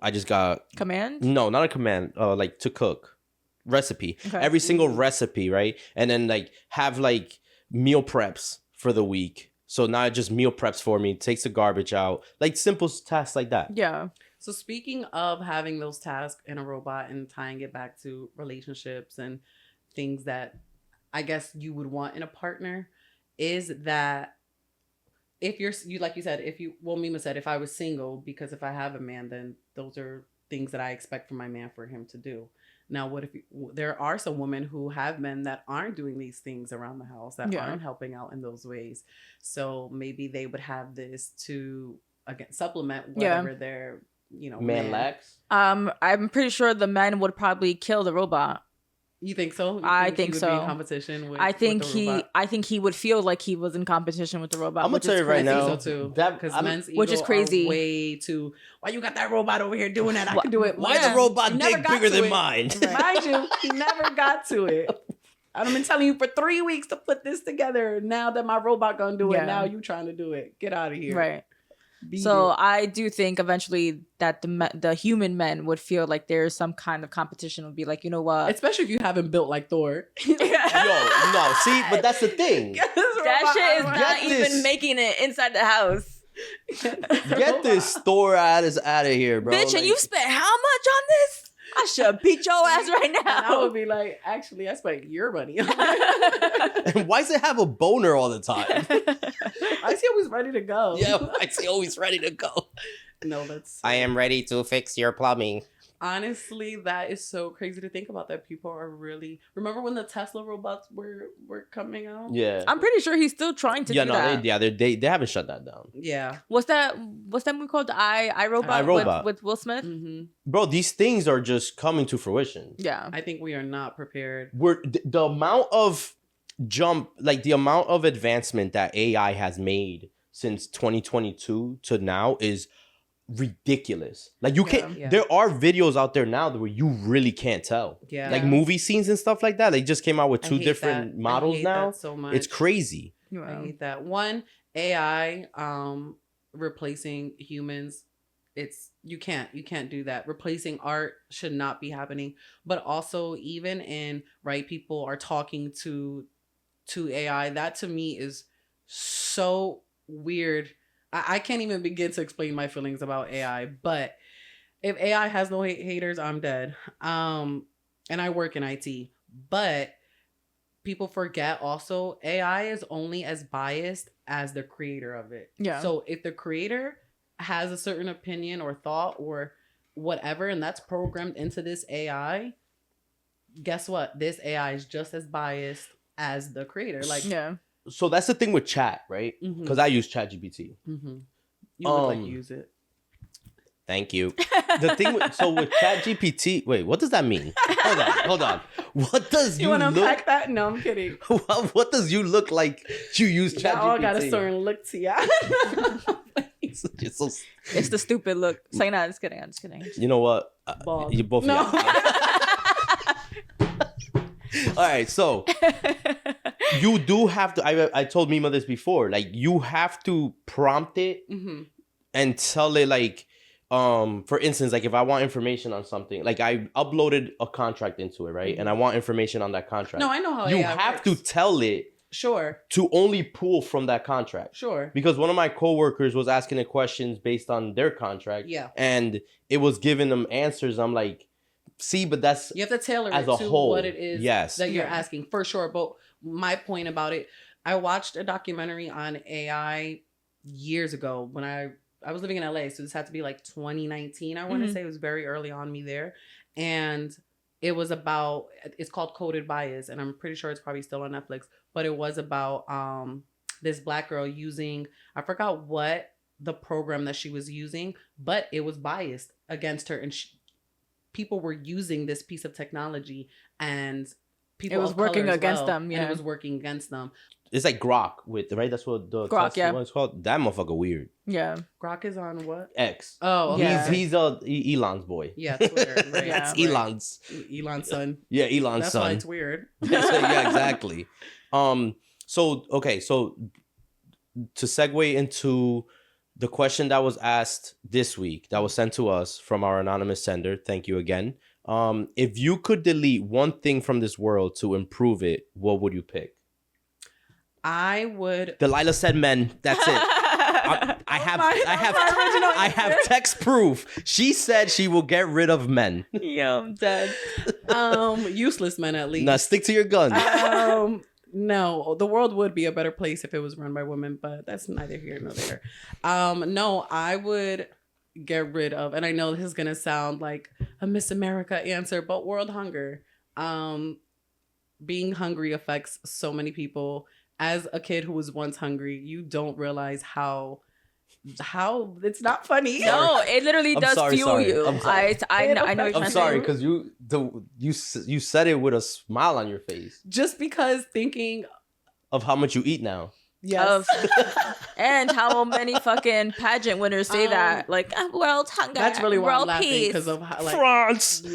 I just got Command? no, not a command, like to cook recipe. Okay. Every single recipe, right? And then like have like meal preps for the week. So now it just meal preps for me, takes the garbage out, like simple tasks like that. Yeah. So speaking of having those tasks in a robot and tying it back to relationships and things that I guess you would want in a partner, is that if you like you said, Mima said, if I was single, because if I have a man, then those are things that I expect from my man for him to do. Now, what if there are some women who have men that aren't doing these things around the house, that Yeah. aren't helping out in those ways? So maybe they would have this to again supplement whatever their Man lacks. I'm pretty sure the men would probably kill the robot. You think so? You I he think would so. Be in competition with, I think with the robot? I think he would feel like he was in competition with the robot. I'm gonna which tell is you right crazy. now. I think so too. That- Because I'm- men's Which is ego crazy. Are way too. Why you got that robot over here doing that? I can do it. Why Yeah. the robot He never dick got bigger to than it. mine? Mind you, he never got to it. I've been telling you for 3 weeks to put this together. Now that my robot gonna do Yeah. it, now you trying to do it. Get out of here. Right. Beat So it. I do think eventually that the human men would feel like there's some kind of competition. Would be like, you know what? Especially if you haven't built like Thor. Yo, no, see, but that's the thing. That shit is not Get even this. making it inside the house. Get this Thor ass out of here, bro. Bitch, Like, and you spent how much on this? I should beat your ass right And I now. would be like, actually, I spent your money. and why does it have a boner all the time? I see always ready to go. Yeah, I see always ready to go. No, that's. I am ready to fix your plumbing. Honestly, that is so crazy to think about, that people are really. Remember when the Tesla robots were coming out? Yeah. I'm pretty sure he's still trying to Yeah, do no, that. they haven't shut that down. Yeah. What's that movie called? The I Robot, iRobot. with Will Smith? hmm Bro, these things are just coming to fruition. Yeah. I think we are not prepared. The amount of the amount of advancement that AI has made since 2022 to now is ridiculous. Like you can't. Yeah. There are videos out there now where you really can't tell. Yeah. Like movie scenes and stuff like that. They just came out with I two hate different that. models I hate now. that so much. It's crazy. I hate that. One, AI replacing humans. You can't do that. Replacing art should not be happening. But also, even in people are talking to AI. That to me is so weird. I can't even begin to explain my feelings about AI. But if AI has no haters, I'm dead. And I work in IT. But people forget also AI is only as biased as the creator of it. Yeah. So if the creator has a certain opinion or thought or whatever, and that's programmed into this AI, guess what? This AI is just as biased as the creator. Like, Yeah. So that's the thing with chat, right? Mhm. Because I use ChatGPT. you look like you Um, use it. Thank you. The thing with ChatGPT, wait, what does that mean? Hold on. What does You you want to look? unpack that? No, I'm kidding. What does you look like? You use ChatGPT. Y'all got a certain look to ya. It's so- It's the stupid look. So, no, I'm just kidding. I'm just kidding. you know what? Bald. You both. No. All right, so you do have to. I told Mima this before. Like you have to prompt it hmm and tell it like, for instance, like if I want information on something, like I uploaded a contract into it, right? And I want information on that contract. No, I know how you AI have works. to tell it Sure, to only pull from that contract. sure. Because one of my coworkers was asking it questions based on their contract. Yeah. And it was giving them answers. I'm like, see, but that's You have to tailor as it a to whole, what it is yes. that you're Yeah. asking, for sure. But my point about it, I watched a documentary on AI years ago when I was living in LA. So this had to be like 2019, I want to Mhm. say. It was very early on me there. And It was about, it's called Coded Bias, and I'm pretty sure it's probably still on Netflix, but it was about this black girl using, I forgot what the program that she was using, but it was biased against her, and people were using this piece of technology, and people It was of color working as against well, them, and yeah. it was working against them. It's like Grok right? That's what the Grok, test yeah. one's called. That motherfucker weird. Yeah. Grok is on what? X. Oh, okay. Yeah. He's Elon's boy. Yeah, Twitter. Right, Yeah. That's right. Elon's. Elon's son. Yeah, Elon's That's son. why it's weird. Yeah, exactly. So to segue into the question that was asked this week, that was sent to us from our anonymous sender. Thank you again. If you could delete one thing from this world to improve it, what would you pick? I would. Delilah said men. That's it. I have text proof. She said she will get rid of men. Yeah, I'm dead. Useless men at least. Now stick to your guns. No, the world would be a better place if it was run by women, but that's neither here nor there. No, I would get rid of, and I know this is gonna sound like a Miss America answer, but world hunger. Being hungry affects so many people. As a kid who was once hungry, you don't realize how it's not funny. No, it literally does fuel you. I'm sorry. I know what you're I'm trying to sorry say. because you said it with a smile on your face Just because thinking, of how much you eat now. yes, And how many fucking pageant winners say that, like world hunger. that's really why I'm world laughing, peace. because of how, like, France.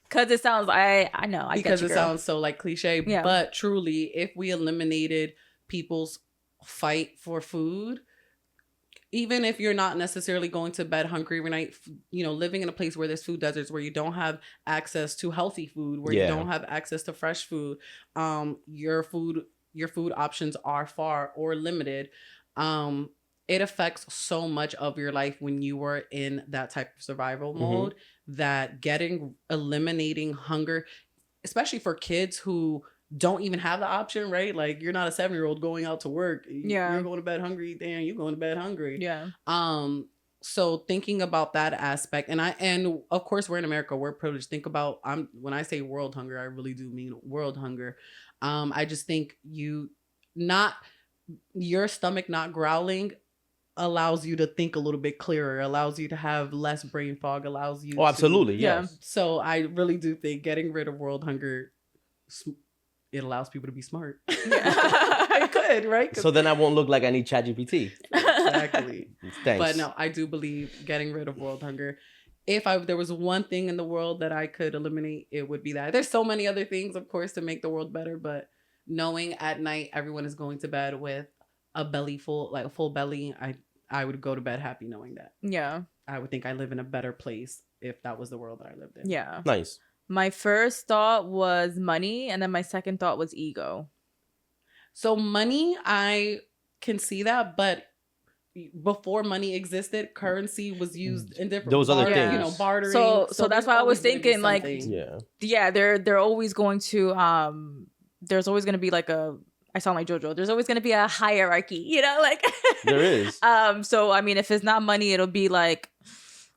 Because it sounds, I know, I because get you, it girl. sounds so like cliche. Yeah. But truly, if we eliminated people's fight for food, even if you're not necessarily going to bed hungry every night, living in a place where there's food deserts, where you don't have access to healthy food, where you don't have access to fresh food, your food options are far or limited. It affects so much of your life when you were in that type of survival mode, that eliminating hunger, especially for kids who don't even have the option, right? Like, you're not a 7-year-old going out to work. Yeah. You're going to bed hungry. Damn, you're going to bed hungry. Yeah. So thinking about that aspect, and of course we're in America, we're privileged. Think about, when I say world hunger, I really do mean world hunger. I just think your stomach not growling allows you to think a little bit clearer, allows you to have less brain fog, allows you Absolutely, Yeah. yes. So I really do think getting rid of world hunger, it allows people to be smart. It could, right? So then I won't look like I need ChatGPT. Exactly. Thanks. But no, I do believe getting rid of world hunger. If there was one thing in the world that I could eliminate, it would be that. There's so many other things, of course, to make the world better, but knowing at night everyone is going to bed with a belly full, like a full belly, I would go to bed happy knowing that. Yeah. I would think I live in a better place if that was the world that I lived in. Yeah. Nice. My first thought was money, and then my second thought was ego. So money, I can see that, but before money existed, currency was used in different. There was other things. you know, bartering. So that's there's why I was always gonna be thinking, like, something. Yeah. they're always going to there's always going to be like I sound like JoJo. There's always going to be a hierarchy, like There is. So I mean, if it's not money, it'll be like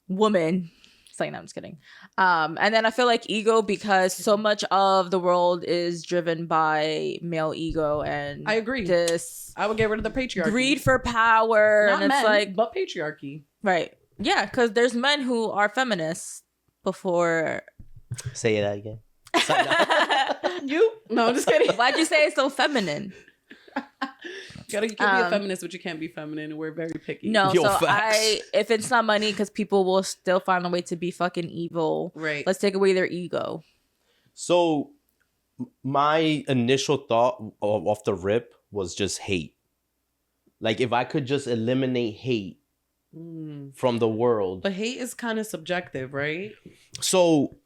woman. It's like, no, I'm just kidding. And then I feel like ego, because so much of the world is driven by male ego, and I agree. This I would get rid of the patriarchy. greed for power, Not and it's men, like, but patriarchy. right, yeah, because there's men who are feminists before. Say that again. You? No, I'm just kidding. Why'd you say it's so feminine? You can be a feminist, but you can't be feminine, and we're very picky. No, Yo, so facts. if it's not money, because people will still find a way to be fucking evil. Right. Let's take away their ego. So my initial thought off the rip was just hate. Like, if I could just eliminate hate from the world. But hate is kind of subjective, right? So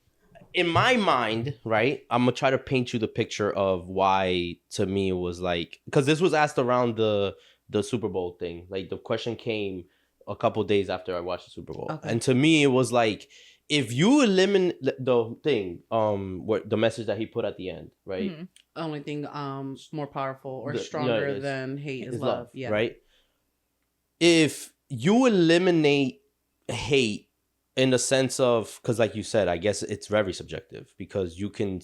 in my mind, right, I'm gonna try to paint you the picture of why, to me, it was like, because this was asked around the Super Bowl thing. Like, the question came a couple days after I watched the Super Bowl. Okay. And to me, it was like, if you eliminate the thing, what the message that he put at the end, right? Mhm. Only thing more powerful or The- stronger yeah, than hate is Is love. Yeah. Right? If you eliminate hate in the sense of, because like you said, I guess it's very subjective, because you can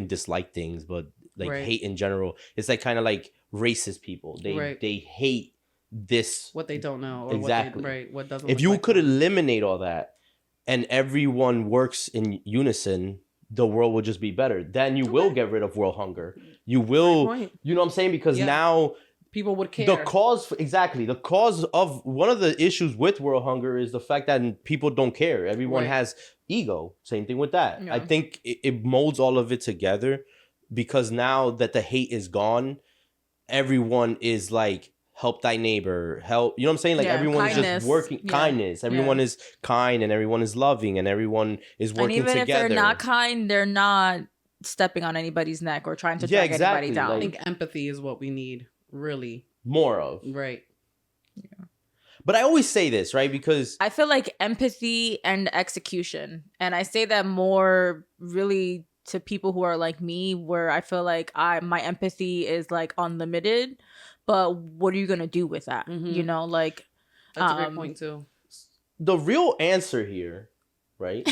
dislike things, but like Right. hate in general, it's like kind of like racist people. They hate this. What they don't know. Or Exactly. What doesn't If look you like could them. eliminate all that and everyone works in unison, the world will just be better. Then you will get rid of world hunger. You will, point. you know what I'm saying? Because Yeah. now People would care. the cause of one of the issues with world hunger is the fact that people don't care. Everyone Right. has ego. Same thing with that. Yeah. I think it molds all of it together, because now that the hate is gone, everyone is like, help thy neighbor, help, you know what I'm saying? Like Yeah, everyone is kindness. just working, Yeah. kindness. Everyone is kind, and everyone is loving, and everyone is And working even together. if they're not kind, they're not stepping on anybody's neck or trying to Yeah, drag exactly. anybody down. I think empathy is what we need, really. More of. Right. But I always say this, right? Because I feel like empathy and execution. And I say that more really to people who are like me, where I feel like my empathy is like unlimited, but what are you gonna do with that? Mhm. You know, like That's a great point too. the real answer here, right?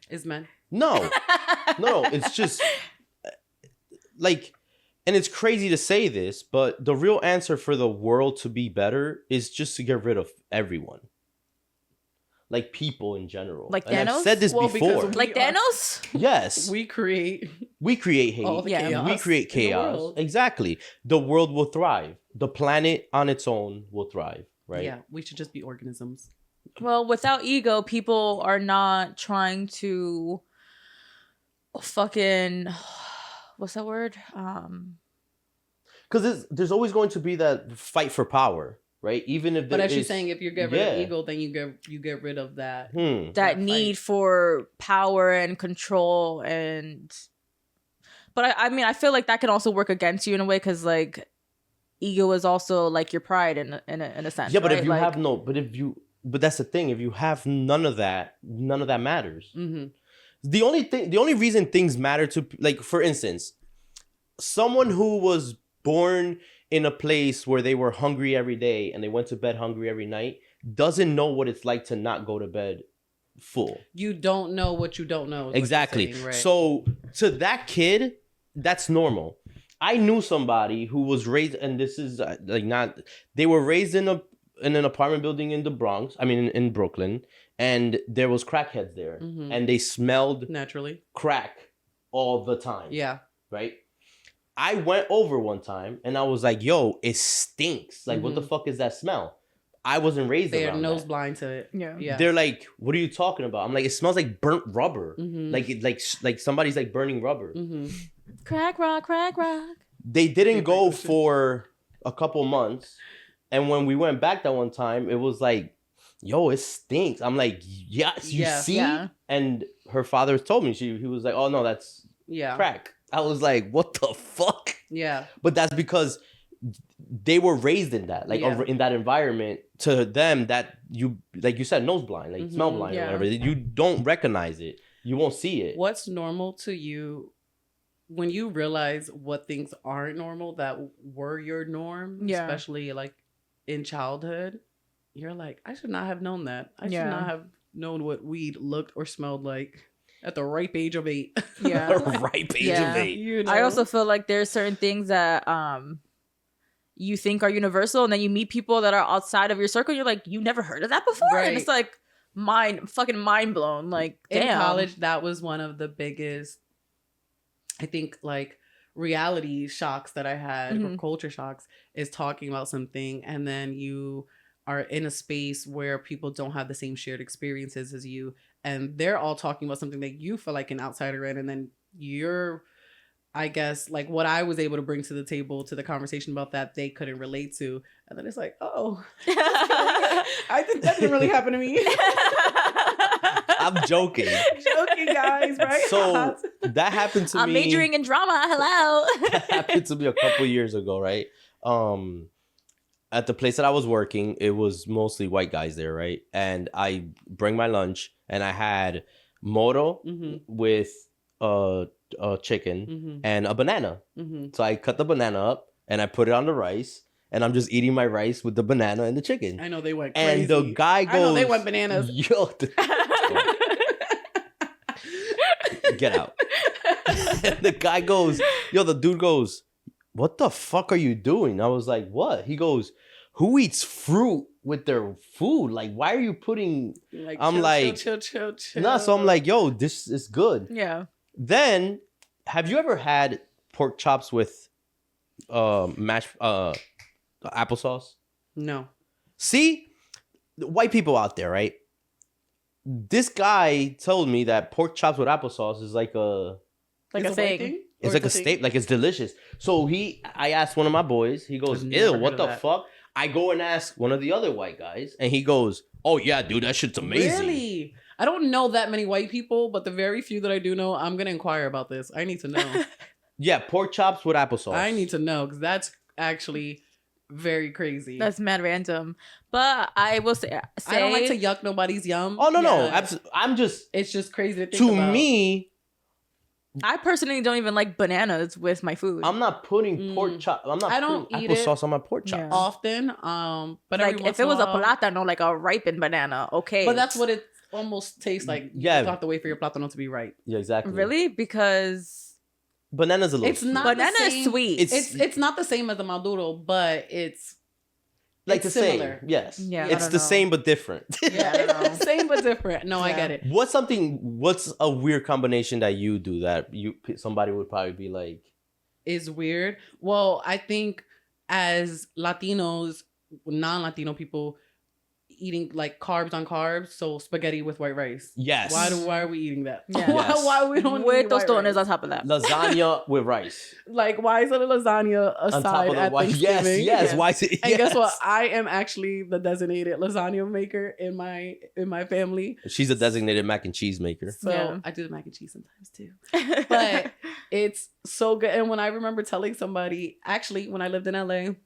Is men. No, it's just like, and it's crazy to say this, but the real answer for the world to be better is just to get rid of everyone. Like people in general. Like and Thanos? I've said this Well, before. because like we are- Thanos? Yes. We create We create hate. all the Yeah. chaos. We create in the chaos. world. Exactly. The world will thrive. The planet on its own will thrive, right? Yeah, we should just be organisms. Well, without ego, people are not trying to fucking what's that word? Because there's always going to be that fight for power, right? Even if But there as she's is- saying, if you get rid of Yeah. ego, then you get rid of that. Hmm. that That need fight. for power and control. And but I mean I feel like that can also work against you in a way, because like ego is also like your pride in a sense. Yeah, but right? if you Like, have but that's the thing. If you have none of that matters. Mm-hmm. The only reason things matter to, like, for instance, someone who was born in a place where they were hungry every day and they went to bed hungry every night doesn't know what it's like to not go to bed full. You don't know what you don't know. is what you're Exactly. saying, right? So to that kid, that's normal. I knew somebody who was raised, and this is they were raised in an apartment building in the Bronx. I mean, in Brooklyn, and there was crackheads there, Mhm. and they smelled naturally. crack all the time. Yeah. Right. I went over one time and I was like, "Yo, it stinks! Like, what the fuck is that smell?" I wasn't raised They are around nose that. blind to it. Yeah. Yeah. They're like, "What are you talking about?" I'm like, "It smells like burnt rubber. Mhm. Like somebody's like burning rubber." Mm-hmm. crack rock. They didn't go Favorite question. for a couple months, and when we went back that one time, it was like, "Yo, it stinks." I'm like, "Yes, you Yeah. see?" Yeah. And her father told me, he was like, "Oh no, that's Yeah. crack." I was like, "What the fuck?" Yeah. But that's because they were raised in that, like Yeah. in that environment. To them, that you, like you said, nose blind, like smell Mhm. blind Yeah. or whatever. You don't recognize it. You won't see it. What's normal to you when you realize what things aren't normal that were your norm, Yeah. especially like in childhood? You're like, I should not have known that. I Yeah. should not have known what weed looked or smelled like at the ripe age of 8. Yeah. Ripe age Yeah. of 8. You know? I also feel like there's certain things that you think are universal, and then you meet people that are outside of your circle. You're like, you never heard of that before, Right. and it's like fucking mind blown. Like, in damn. college, that was one of the biggest, I think, like reality shocks that I had, or Mhm. culture shocks, is talking about something and then you are in a space where people don't have the same shared experiences as you, and they're all talking about something that you feel like an outsider in, and then you're, I guess, like what I was able to bring to the table, to the conversation about that, they couldn't relate to, and then it's like, oh, I think that didn't really happen to me. I'm joking. Joking, guys, right? So that happened to I'm me. majoring in drama. Hello. That happened to me a couple years ago, right? At the place that I was working, it was mostly white guys there, right? And I bring my lunch, and I had moro Mm-hmm. with a chicken Mm-hmm. and a banana. Mm-hmm. So I cut the banana up and I put it on the rice, and I'm just eating my rice with the banana and the chicken. I know they went crazy. And the guy goes, I know they went bananas. Yo, get out. And the guy goes, yo, the dude goes, what the fuck are you doing? I was like, what? He goes, who eats fruit with their food? Like, why are you putting... Like, I'm like, chill. no, so I'm like, yo, this is good. Yeah. Then, have you ever had pork chops with mashed applesauce? No. See, the white people out there, right? This guy told me that pork chops with applesauce is like a... Like It's a white thing. It's like a steak, like it's delicious. So I asked one of my boys, he goes, I've never ew, heard what of the that. fuck? I go and ask one of the other white guys, and he goes, oh yeah, dude, that shit's amazing. Really? I don't know that many white people, but the very few that I do know, I'm gonna inquire about this. I need to know. Yeah, pork chops with applesauce. I need to know because that's actually very crazy. That's mad random. But I will say I don't like to yuck nobody's yum. Oh, no. Yeah. I'm just, It's just crazy to think to about. me, I personally don't even like bananas with my food. I'm not putting pork chop. I'm not I don't putting eat it applesauce on my pork chops. Yeah. often, but every like once if it in was a while- plátano, like a ripened banana, okay. But that's what it almost tastes like. Yeah. You have to wait for your plátano to be ripe. Yeah, exactly. really because Banana's a little It's sweet. not banana the is same- sweet. It's not the same as the maduro, but it's like it's the similar. same. Yes. Yeah, I It's don't the know. same but different. Yeah, I don't know. same but different. No, I Yeah. get it. What's a weird combination that you do that somebody would probably be like, Is weird. Well, I think as Latinos, non-Latino people eating like carbs on carbs, so spaghetti with white rice. yes. Why are we eating that? Yeah. Yes. why we don't with eat white tostones rice? on top of that. Lasagna with rice. Like, why is it a lasagna On top aside of the at white. Yes, Thanksgiving? yes. Yeah. Why is it? And guess what? yes. I am actually the designated lasagna maker in my family. She's a designated mac and cheese maker. So Yeah. I do the mac and cheese sometimes too. But it's so good. And when I remember telling somebody, actually, when I lived in LA,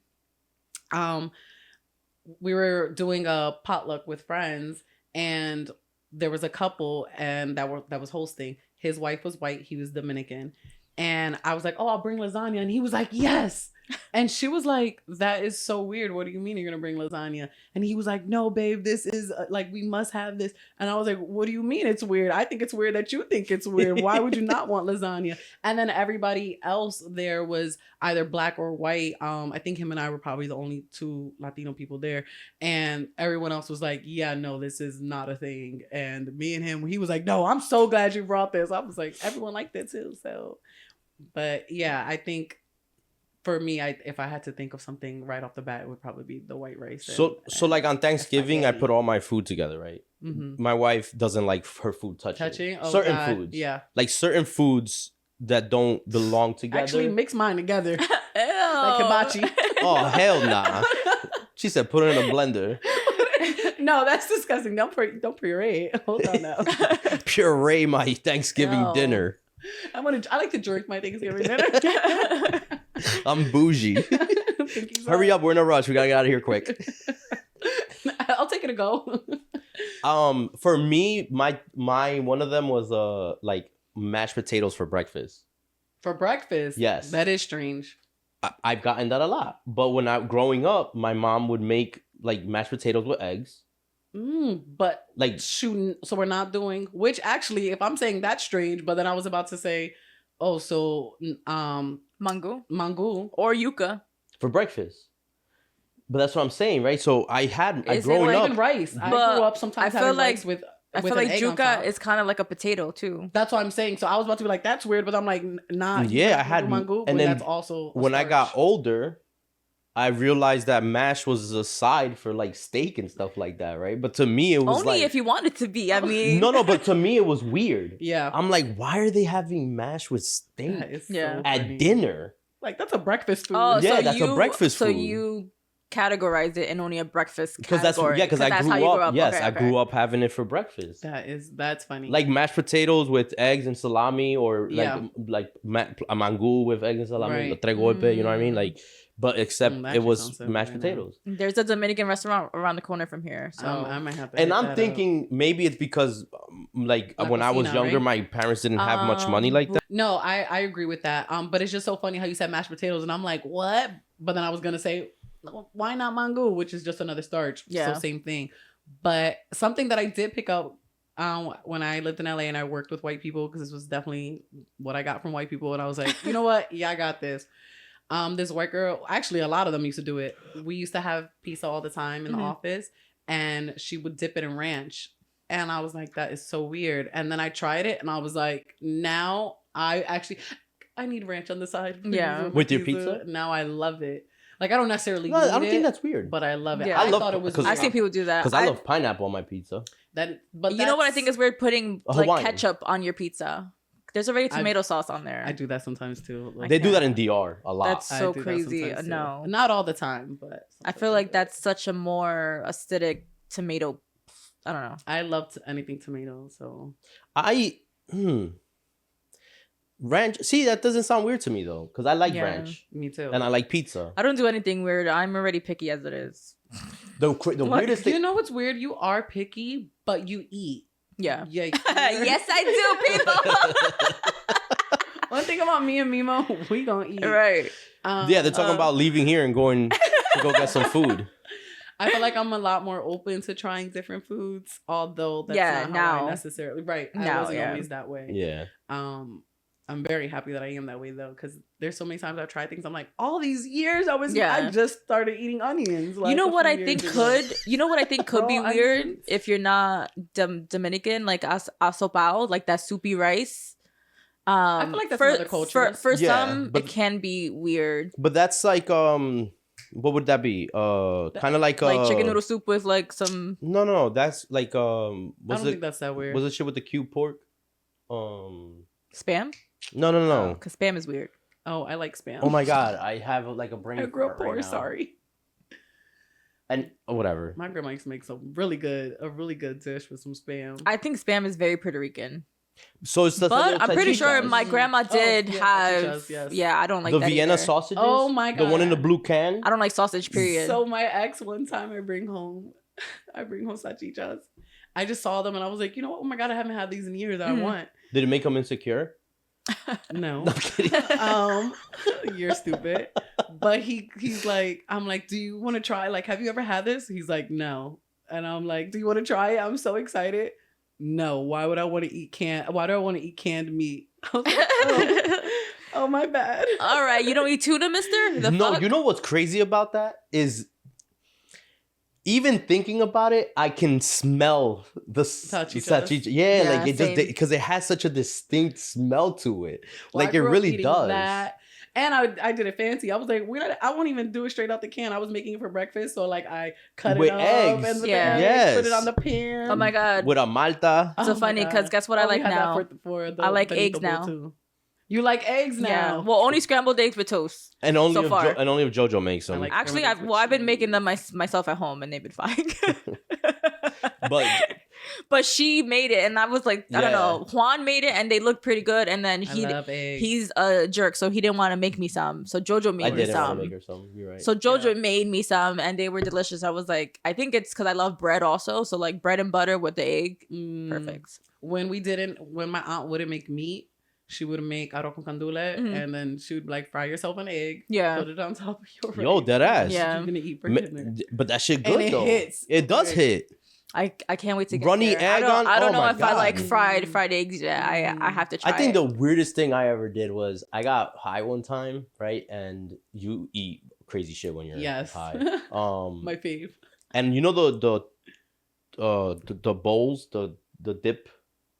we were doing a potluck with friends, and there was a couple and that was hosting. His wife was white, he was Dominican. And I was like, oh, I'll bring lasagna. And he was like, yes. And she was like, that is so weird. What do you mean you're going to bring lasagna? And he was like, no, babe, this is like, we must have this. And I was like, what do you mean it's weird? I think it's weird that you think it's weird. Why would you not want lasagna? And then everybody else there was either black or white. I think him and I were probably the only two Latino people there. And everyone else was like, yeah, no, this is not a thing. And me and him, he was like, no, I'm so glad you brought this. I was like, everyone liked it too. So, but yeah, I think for me, if I had to think of something right off the bat, it would probably be the white rice. So like on Thanksgiving, I spaghetti. put all my food together, right? Mm-hmm. My wife doesn't like her food Touching? Oh, certain God. foods. Yeah. Like certain foods that don't belong together. Actually, mix mine together. Like Like hibachi. Oh hell nah. She said put it in a blender. No, that's disgusting. Don't puree. Hold on now. Puree my Thanksgiving No. dinner. I like to drink my Thanksgiving dinner. I'm bougie. Pinkies Hurry out. up, we're in a rush. We gotta get out of here quick. I'll take it to go. For me, my one of them was like mashed potatoes for breakfast. For breakfast. Yes. That is strange. I've gotten that a lot. But when I growing up, my mom would make like mashed potatoes with eggs. But Like shooting, so we're not doing, which actually, if I'm saying that's strange, but then I was about to say, oh, so mango mango. or yuca. for breakfast. But that's what I'm saying, right? So I Is it growing Or up. even rice. I But grew up sometimes I feel having like- rice with I with feel an like egg on top. yuca is kind of like a potato too. That's what I'm saying. So I was about to be like, that's weird, but I'm like, nah. Yeah, I had- mango, and but then that's also a When I got starch. older, I realized that mash was a side for like steak and stuff like that, right? But to me, it was Only like if you want it to be. I mean, no. But to me, it was weird. Yeah. I'm like, why are they having mash with steak That is so Yeah. at funny. dinner? Like, that's a breakfast food. Oh, Yeah, so that's a you, breakfast So food. you categorize it in only a breakfast Because that's category. because I that's grew how you up. Yes, Okay, I okay. grew up having it for breakfast. That's funny. Like mashed potatoes with eggs and salami, or Yeah. a mangú with eggs and salami, Right. tres golpes, you know what I mean? Like, but except that it just was sounds so mashed good right now. potatoes. There's a Dominican restaurant around the corner from here. So I might have to. And hit I'm that up. thinking maybe it's because, like, La when I was cocina, younger, right? my parents didn't have much money like that. No, I agree with that. But it's just so funny how you said mashed potatoes, and I'm like, what? But then I was gonna say, why not mango, which is just another starch. Yeah. So same thing. But something that I did pick up when I lived in LA and I worked with white people, because this was definitely what I got from white people, and I was like, you know what? Yeah, I got this. This white girl, actually a lot of them used to do it. We used to have pizza all the time in the office, and she would dip it in ranch. And I was like, that is so weird. And then I tried it and I was like, now I need ranch on the side. Yeah. With your pizza? Now I love it. Like, I don't necessarily No, need I don't it, think that's weird. but I love it. Yeah. I I love- thought it was because I've seen people do that. Because I love pineapple on my pizza. but You know what I think is weird? Putting like Hawaiian. ketchup on your pizza. There's already tomato sauce on there. I do that sometimes too. Like, They do that in DR a lot. That's I so do that crazy. sometimes, too. No. Not all the time, but I feel like that's such a more acidic tomato. I don't know. I love anything tomato. So Ranch. See, that doesn't sound weird to me though, because I like Yeah. ranch me too. and I like pizza. I don't do anything weird. I'm already picky as it is. The What? weirdest You thing. know what's weird? You are picky, but you eat. Yeah. Yeah. Yes, I do, people. One thing about me and Mima, we gonna eat. Right. Yeah, they're talking about leaving here and going to go get some food. I feel like I'm a lot more open to trying different foods, although that's Yeah, not how now. I necessarily I Now, wasn't yeah. always that way. Yeah. I'm very happy that I am that way though, because there's so many times I've tried things. I'm like, all these years I Yeah. just started eating onions. Like, You know a what few I years think ago. could? You know what I think could be Raw weird onions. if you're not Dominican, like asopao, like that soupy rice. I feel like that's another culture. For Yeah, some, but- it can be weird, But that's like what would that be? Kind of like like chicken noodle soup with like some. No. That's like I was don't it think that's that weird. was it shit with the cube pork? Spam? No. Because spam is weird. Oh, I like spam. Oh my god, I have like a brain. I grew up fart poor. right now. Sorry. And whatever. My grandma used to make a really good dish with some spam. I think spam is very Puerto Rican. So it's the But I'm pretty sure salchichas. my grandma did yeah, have. salchichas, yes. Yeah, I don't like the that Vienna either. sausages. Oh my The one in the God. blue can. I don't like sausage. Period. So my ex, one time I bring home salchichas. I just saw them and I was like, you know what? Oh my god, I haven't had these in years. I Mhm. want. Did it make them insecure? No. No, I'm kidding. You're stupid. But he's like, I'm like, do you want to try? Like, have you ever had this? He's like, no. And I'm like, do you want to try it? I'm so excited. No. Why would I want to eat why do I want to eat canned meat? I was like, oh, my bad. All right, you don't eat tuna, mister? The No, fuck? you know what's crazy about that is even thinking about it, I can smell the Salchichas. salchicha. Yeah, Yeah, like it just same. because it has such a distinct smell to it. Well, Like I it grew up really eating does. that. And I did it fancy. I was like, I won't even do it straight out the can. I was making it for breakfast, so like I cut With it up eggs. and Yeah. Yes. put it on the pan. Oh my god. With a malta. So Oh my funny because God. guess what I Oh, we like had that now? for the I like Benito eggs Bowl, now. too. You like eggs now? Yeah. Well, only scrambled eggs with toast. And only So if far. and only if JoJo makes them. like- Actually, scrambled eggs with I've been making cheese. them myself at home, and they've been fine. But but she made it, and I was like, I don't Yeah. know. Juan made it, and they looked pretty good. And then I love eggs. he's a jerk, so he didn't want to make me some. So Jojo made I me didn't want some. to make her some. You're right. So Jojo Yeah. made me some, and they were delicious. I was like, I think it's because I love bread also. So like bread and butter with the egg, perfect. When my aunt wouldn't make meat, she would make arroz con candule, Mhm. and then she would like fry yourself an egg, Yeah. put it on top of your rice. Yo, dead ass. Yeah. You're gonna eat for Ma- dinner. But that shit And good it though. hits. It does Right. hit. I can't wait to get Runny there. egg on? I don't Oh know my if I like God. fried eggs yet. I have to try. I think it. the weirdest thing I ever did was I got high one time, right? And you eat crazy shit when you're Yes. high. My fave. And you know the bowls, the dip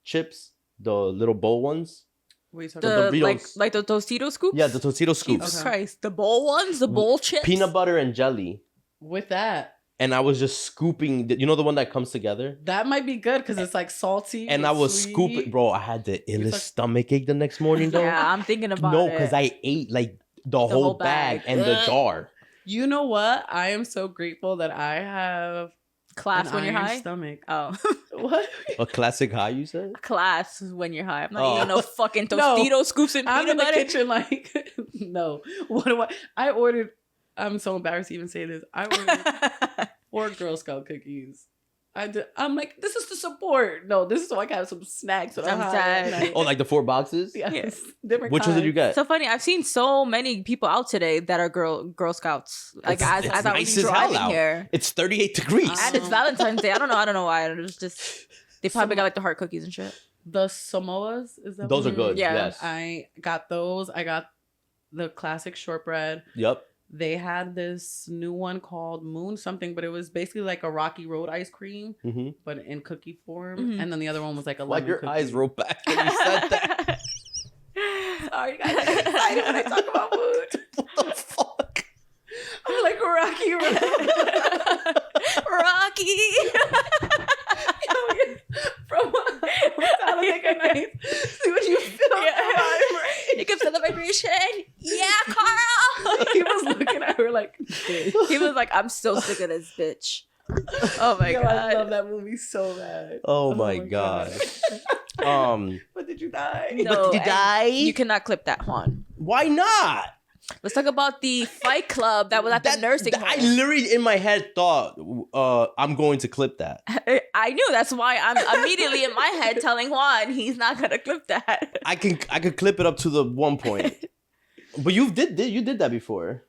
chips, the little bowl ones. What are you talking the about? Doritos. like the Tostito scoops. Yeah, the Tostito scoops. Jesus Okay. Christ, the bowl ones, the bowl chips, Peanut butter and jelly. With that. And I was just scooping, you know the one that comes together? That might be good because it's like salty. And but I was sweet. scooping, bro. I had the illest like- stomach ache the next morning, though. Yeah, I'm thinking about No, it. because I ate like the whole whole bag bag. and the Ugh. jar. You know what? I am so grateful that I have class an when you're iron high. stomach. Oh, What? A classic high, you said? class when you're high. I'm not Oh. eating no fucking No. Tostito scoops and I'm peanut in the butter. kitchen like, no. What do I ordered, I'm so embarrassed to even say this. I ordered 4 Girl Scout cookies. I'm like, this is the support. No, this is so I can have some snacks. I'm dead. Oh, like the 4 boxes? Yes. Different Which ones did you get? So funny. I've seen so many people out today that are Girl Scouts. Like It's as I nice was as hell driving out. here, It's 38 degrees. and it's Valentine's Day. I don't know why. It was just they probably got like the heart cookies and shit. The Samoas, is that Those what are good. Yeah. Yes. I got those. I got the classic shortbread. Yep. They had this new one called Moon something, but it was basically like a Rocky Road ice cream, Mm-hmm. but in cookie form. Mhm. And then the other one was like a Why lemon your cookie. eyes roll back when you said that? Sorry, guys. I get excited when I talk about food. What the fuck? I'm like Rocky Road. Rocky. From Talladega Nights. See what you feel. You can feel the vibration. Yeah, Carl. He was looking at her like, bitch. He was like, I'm still sick of this bitch. Oh my Yo, god. I love that movie so bad. Oh my god. But did you die? No, But did you and die? You cannot clip that, Juan. Why not? Let's talk about the fight club that was at the nursing home. I literally in my head thought, I'm going to clip that. I knew. That's why I'm immediately in my head telling Juan he's not gonna clip that. I could clip it up to the one point. But you did that before.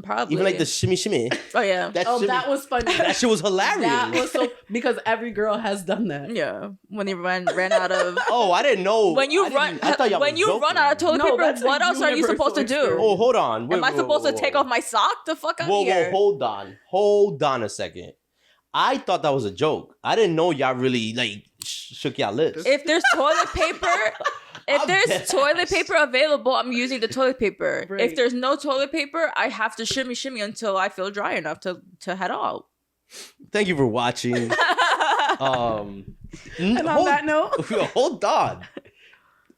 Probably. Even like the shimmy shimmy. Oh yeah. That was funny. That shit was hilarious. That was so because every girl has done that. Yeah. When he ran out of. Oh, I didn't know. When you I thought y'all when was you joking. run out of toilet No, paper, that's a what else are you supposed to do? universal Oh, hold on. Wait, Am I supposed to take off my sock? The fuck out of here. Hold on a second. I thought that was a joke. I didn't know y'all really like shook y'all lips. If there's toilet paper, if I'm there's dead toilet ass. paper available, I'm using the toilet paper. Right. If there's no toilet paper, I have to shimmy until I feel dry enough to head out. Thank you for watching. And on that note, hold on.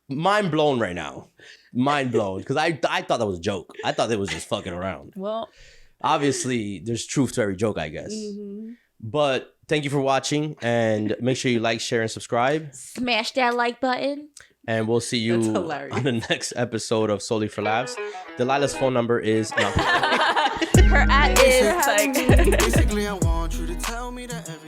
Mind blown right now. Mind blown because I thought that was a joke. I thought they was just fucking around. Well, Obviously, there's truth to every joke, I guess. But thank you for watching, and make sure you like, share, and subscribe. smash that like button. And we'll see That's you hilarious. on the next episode of Souly for Laughs. Delilah's phone number is Her at is like. Basically, I want you to tell me that everything